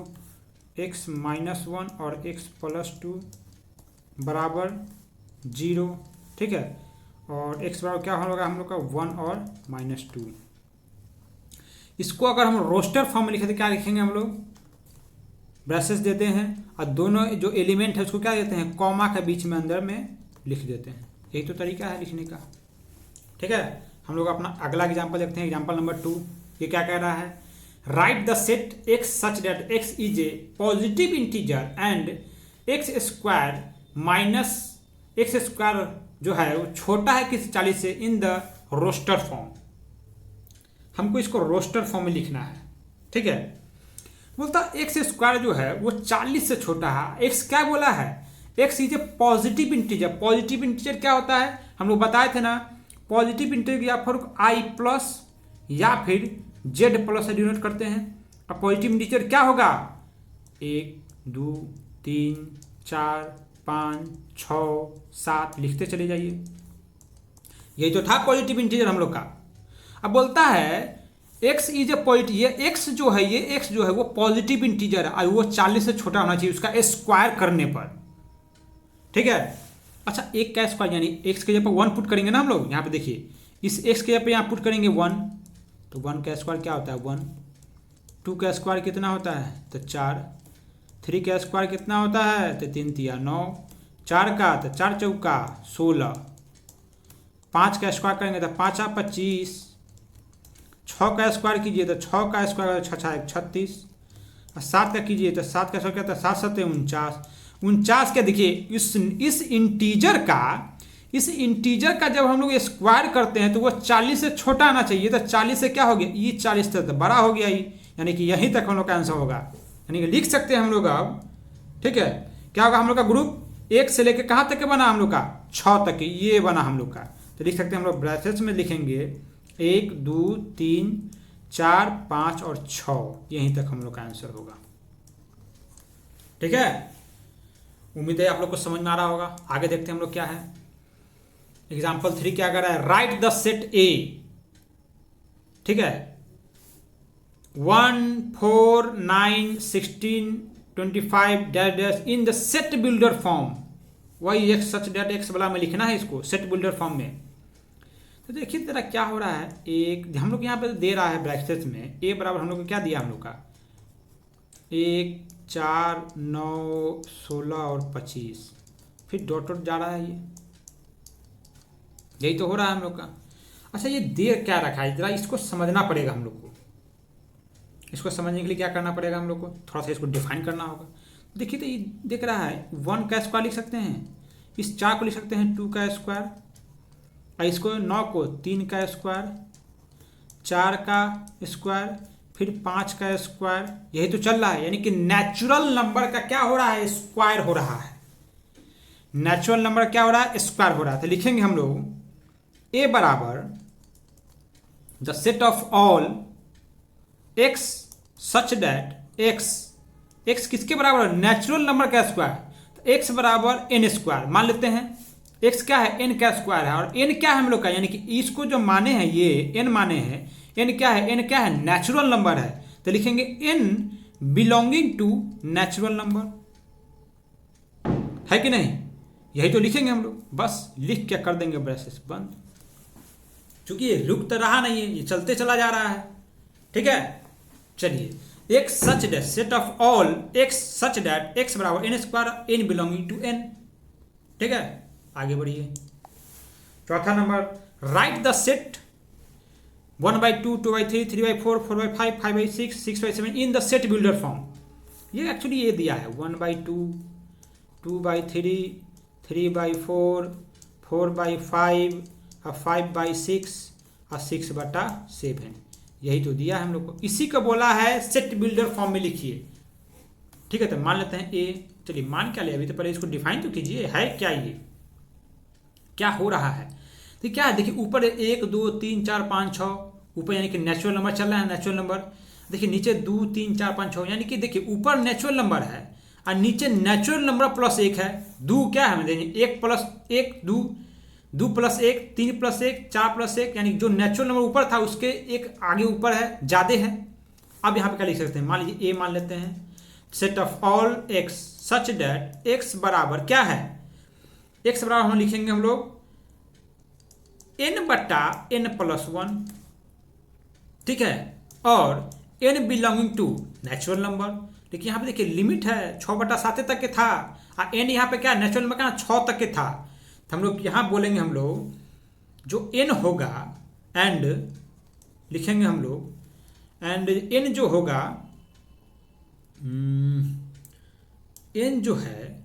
x माइनस 1 और x प्लस 2 बराबर 0। ठीक है, और x बराबर क्या होगा हम लोग का? 1 और -2। इसको अगर हम रोस्टर फॉर्म में लिखे तो क्या लिखेंगे हम लोग? ब्रैसेस देते हैं और दोनों जो एलिमेंट है उसको क्या देते हैं? कॉमा के बीच में अंदर में लिख देते हैं। यही तो तरीका है लिखने का। ठीक है, हम लोग अपना अगला एग्जाम्पल देखते हैं, एग्जाम्पल नंबर 2। ये क्या कह रहा है? Right the set x such that x is a positive integer and x square minus x square जो है वो छोटा है किस 40 से इन द रोस्टर फॉर्म। हमको इसको रोस्टर फॉर्म में लिखना है। ठीक है, बोलता एक्स स्क्वायर जो है वो 40 से छोटा है। एक्स क्या बोला है? X is A positive integer. Positive integer क्या होता है? हम लोग बताए थे ना, पॉजिटिव इंटीजर या फिर आई प्लस या फिर जेड प्लस से डिनोट करते हैं। अब पॉजिटिव इंटीजर क्या होगा? 1, 2, 3, 4, 5, 6, 7 लिखते चले जाइए। यही तो था पॉजिटिव इंटीजर हम लोग का। अब बोलता है x इज ए पॉजिटिव, ये x जो है वो पॉजिटिव इंटीजर है और वो 40 से छोटा होना चाहिए उसका स्क्वायर करने पर। ठीक है, अच्छा एक का स्क्वायर यानी x के जगह पर 1 पुट करेंगे ना हम लोग। यहाँ पे देखिए, इस x के जगह पर यहाँ पुट करेंगे 1, तो 1 का स्क्वायर क्या होता है? 1। 2 का स्क्वायर कितना होता है? तो 4। 3 का स्क्वायर कितना होता है? तो 3 तिया 9। 4 का तो 4 चौका 16। 5 का स्क्वायर करेंगे तो 5 आ 25। 6 का स्क्वायर कीजिए तो 6 का स्क्वायर 6 36। और 7 का कीजिए तो 7 का स्क्वायर क्या था? 7 7 49। 49 के देखिए इस इंटीजर का जब हम लोग स्क्वायर करते हैं तो वो 40 से छोटा आना चाहिए। तो 40 से क्या हो गया? ये 40 तक तो बड़ा हो गया ही, यानी कि यहीं तक हम लोग का आंसर होगा। यानी कि लिख सकते हैं हम लोग अब। ठीक है, क्या होगा? हम लोग का ग्रुप 1 से लेकर कहाँ तक के बना? हम लोग का 6 तक ये बना हम लोग का। तो लिख सकते हैं हम लोग ब्रैकेट्स में लिखेंगे 1, 2, 3, 4, 5 और 6, यहीं तक हम लोग का आंसर होगा। ठीक है, उम्मीद है आप लोग को समझ में आ रहा होगा। आगे देखते हैं हम लोग क्या है। एग्जाम्पल 3 क्या कर रहा है? राइट द सेट ए। ठीक है, 1, 4, 9, 16, 25 dash dash in the set builder form. वही एक्स सच डैट एक्स वाला में लिखना है इसको सेट बिल्डर फॉर्म में। तो देखिए तेरा क्या हो रहा है, एक हम लोग यहाँ पे दे रहा है ब्रैकेट्स में ए बराबर हम लोग को क्या दिया हम लोग का 1, 4, 9, 16 और 25, फिर डॉट डॉट जा रहा है ये, यही तो हो रहा है हम लोग का। अच्छा ये दे क्या रखा है, जरा इसको समझना पड़ेगा हम लोग को। इसको समझने के लिए क्या करना पड़ेगा हम लोग को, थोड़ा सा इसको डिफाइन करना होगा। देखिए तो ये दिख रहा है 1 का स्क्वायर लिख सकते हैं, इस 4 को लिख सकते हैं 2 का स्क्वायर, और इसको 9 को 3 का स्क्वायर, 4 का स्क्वायर, फिर 5 का स्क्वायर, यही तो चल रहा है। यानी कि नेचुरल नंबर का क्या हो रहा है, स्क्वायर हो रहा है। नेचुरल नंबर क्या हो रहा है, स्क्वायर हो रहा है। तो लिखेंगे हम लोग ए बराबर the set of all x such that x किसके बराबर है, नेचुरल नंबर का स्क्वायर। तो एक्स बराबर एन स्क्वायर मान लेते हैं। एक्स क्या है, एन का स्क्वायर है, और एन क्या है हम लोग का, यानी कि इसको जो माने हैं ये एन माने हैं, एन क्या है, एन क्या है, नेचुरल नंबर है। तो लिखेंगे n belonging to natural number, है कि नहीं, यही तो लिखेंगे हम लोग। बस लिख के कर देंगे ब्रैकेट्स बंद, क्योंकि ये रुक तो रहा नहीं है, ये चलते चला जा रहा है। ठीक है, चलिए X such that set of all x such that X बराबर N square N belonging to N. ठीक है, आगे बढ़िए। चौथा number, write the set 1/2 2/3 3/4 4/5 5/6 6/7 in the set builder form. ये एक्चुअली ये दिया है 1/2 2/3 3/4 4/5 और 5/6 और 6/7, यही तो दिया है हम लोग को। इसी को बोला है सेट बिल्डर फॉर्म में लिखिए। ठीक है, तो मान लेते हैं ए। चलिए मान क्या ले, अभी तो पहले इसको डिफाइन तो कीजिए, है क्या, ये क्या हो रहा है। तो क्या है, देखिए ऊपर 1 2 3 4 5 6, ऊपर यानी कि नेचुरल नंबर चल रहा है, नेचुरल नंबर। देखिए नीचे 2 3 4 5 6, यानी कि देखिए ऊपर नेचुरल नंबर है और नीचे नेचुरल नंबर प्लस 1 है। 2 क्या है, देखिए 1 प्लस 1 2, 2 प्लस 1 3 प्लस 1 4 प्लस 1, यानी जो नेचुरल नंबर ऊपर था उसके एक आगे ऊपर है, ज़्यादा है। अब यहाँ पे क्या लिख सकते हैं, मान लीजिए ए मान लेते हैं, set of all x such that X बराबर क्या है, एक्स बराबर हम लिखेंगे हम लोग n/n+1। ठीक है, और n belonging to natural number. देखिए यहाँ पे देखिए लिमिट है 6/7 तक के था, और n यहाँ पे क्या नेचुरल नंबर का 6 तक के था। तो हम लोग यहाँ बोलेंगे हम लोग जो n होगा एंड लिखेंगे हम लोग, एंड n जो होगा n जो है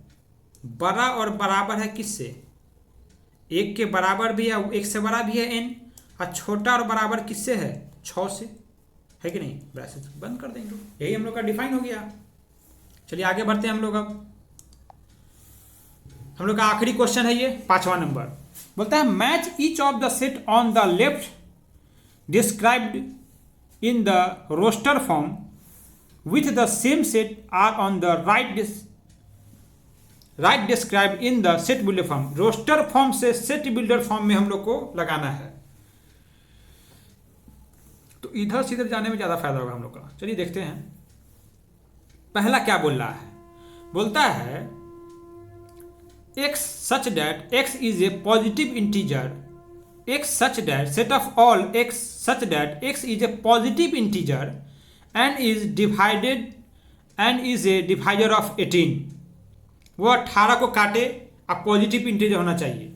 बड़ा और बराबर है किससे, 1 के बराबर भी है, 1 से बड़ा भी है n, और छोटा और बराबर किससे है, 6 से, है कि नहीं। ब्रैकेट बंद कर देंगे, यही हम लोग का डिफाइन हो गया। चलिए आगे बढ़ते हैं हम लोग। अब हम लोग का आखिरी क्वेश्चन है ये 5वां नंबर, बोलता है match each of the set on the left described in the roster form with the same set are on the right describe in the set builder form. Roster form से सेट बिल्डर फॉर्म में हम लोग को लगाना है, तो इधर से इधर जाने में ज़्यादा फायदा होगा हम लोग का। चलिए देखते हैं पहला क्या बोल रहा है। बोलता है x such that x is a positive integer, x such that set of all x such that x is a positive integer and is divided and is a divisor of 18। वो 18 को काटे, अब पॉजिटिव इंटीजर होना चाहिए।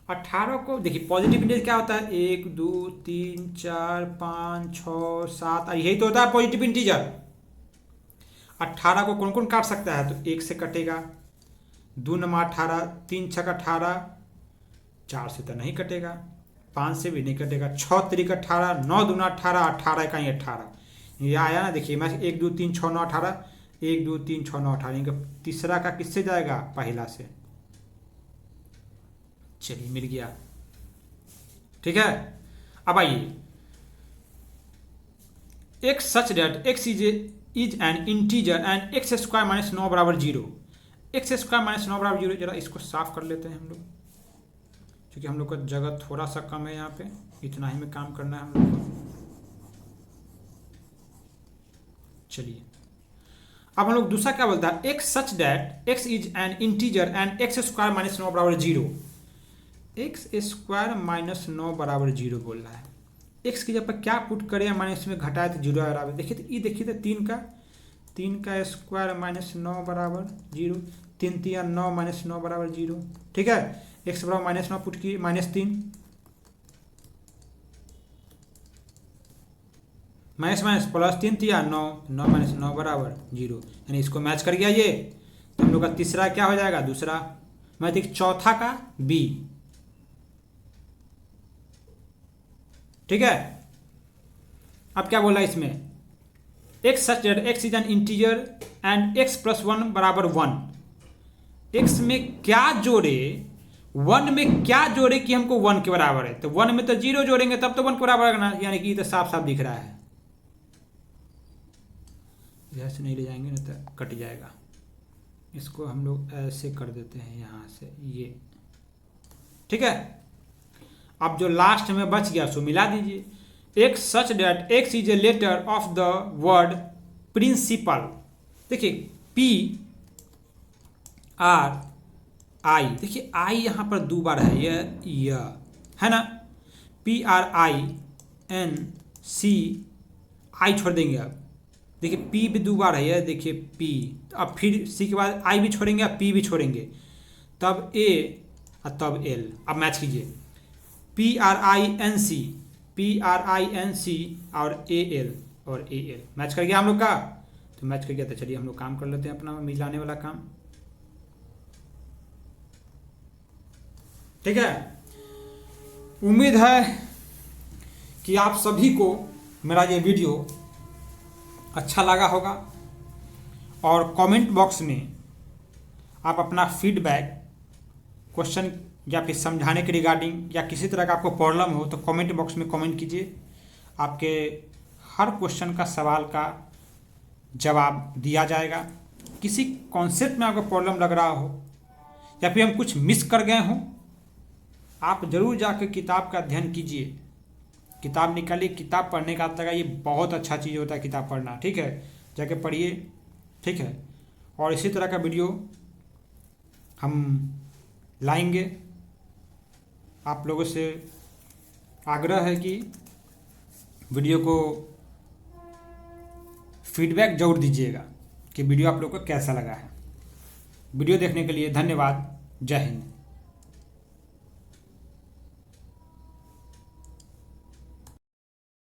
18 को देखिए पॉजिटिव इंटीजर क्या होता है, 1 2 3 4 5 6 7, और यही तो होता है पॉजिटिव इंटीजर। 18 को कौन कौन काट सकता है, तो 1 से कटेगा, 2 9 18, 3 6 18, 4 से तो नहीं कटेगा, 5 से भी नहीं कटेगा, 6 3 18, 9 2 18, 18 का 18, ये आया ना। देखिए मैं 1 2 3 6 9 18, 1 2 3 6 9 18, इनका तीसरा का किससे जाएगा, पहला से। चलिए मिल गया। ठीक है, अब आइए x such that x is an integer and x square minus 9 बराबर 0। x स्क्वायर माइनस 9 बराबर 0, जरा इसको साफ कर लेते हैं हम लोग, क्योंकि हम लोग का जगह थोड़ा सा कम है यहाँ पे, इतना ही में काम करना है हम लोग को। चलिए अब हम लोग दूसरा क्या बोलता है, x such that x is an integer and x square minus 9 बराबर 0। x स्क्वायर माइनस 9 बराबर 0 बोल रहा है। x की जब पर क्या पुट करें या माइनस में घटाए तो 0 बराबर, देखिए तो ये देखिए तो 3 का स्क्वायर माइनस 9 बराबर 0, 3 3 9 माइनस 9 बराबर 0। ठीक है, x बराबर माइनस 9 पुट की -3, माइनस माइनस प्लस 3 3 9, 9 माइनस 9 बराबर 0, यानी इसको मैच कर गया ये। तो हम लोग का तीसरा क्या हो जाएगा, दूसरा मैं देख चौथा का b। ठीक है, अब क्या बोला इसमें, x such that x is an integer and x + 1 बराबर 1। एक्स में क्या जोड़े, 1 में क्या जोड़े कि हमको 1 के बराबर है। तो 1 में तो 0 जोड़ेंगे तब तो 1 के बराबर करना, यानी कि तो साफ साफ दिख रहा है। इधर से नहीं ले जाएंगे ना तो कट जाएगा। इसको हम लोग ऐसे कर देते हैं यहाँ से, ये ठीक है। अब जो लास्ट में बच गया सो मिला दीजिए। X such that x is a letter of the word principle. देखिए पी आर आई, देखिए आई यहाँ पर 2 बार है, यह है ना। P are I N C, I छोड़ देंगे। अब देखिए पी भी 2 बार है, यह देखिए पी, अब फिर सी के बाद आई भी छोड़ेंगे, अब पी भी छोड़ेंगे, तब ए और तब एल। अब मैच कीजिए, p are I N c, p are I N c और ए एल और ए एल। मैच कर गया हम लोग का, तो मैच कर गया। तो चलिए हम लोग काम कर लेते हैं अपना मिलाने वाला काम, ठीक है। उम्मीद है कि आप सभी को मेरा ये वीडियो अच्छा लगा होगा, और कमेंट बॉक्स में आप अपना फीडबैक, क्वेश्चन या फिर समझाने के रिगार्डिंग या किसी तरह का आपको प्रॉब्लम हो तो कमेंट बॉक्स में कमेंट कीजिए। आपके हर क्वेश्चन का सवाल का जवाब दिया जाएगा। किसी कॉन्सेप्ट में आपको प्रॉब्लम लग रहा हो या फिर हम कुछ मिस कर गए हों, आप ज़रूर जाकर किताब का अध्ययन कीजिए, किताब निकालिए। किताब पढ़ने का आता है, ये बहुत अच्छा चीज़ होता है किताब पढ़ना, ठीक है। जाके पढ़िए, ठीक है। और इसी तरह का वीडियो हम लाएंगे। आप लोगों से आग्रह है कि वीडियो को फीडबैक जरूर दीजिएगा कि वीडियो आप लोगों को कैसा लगा है। वीडियो देखने के लिए धन्यवाद। जय हिंद।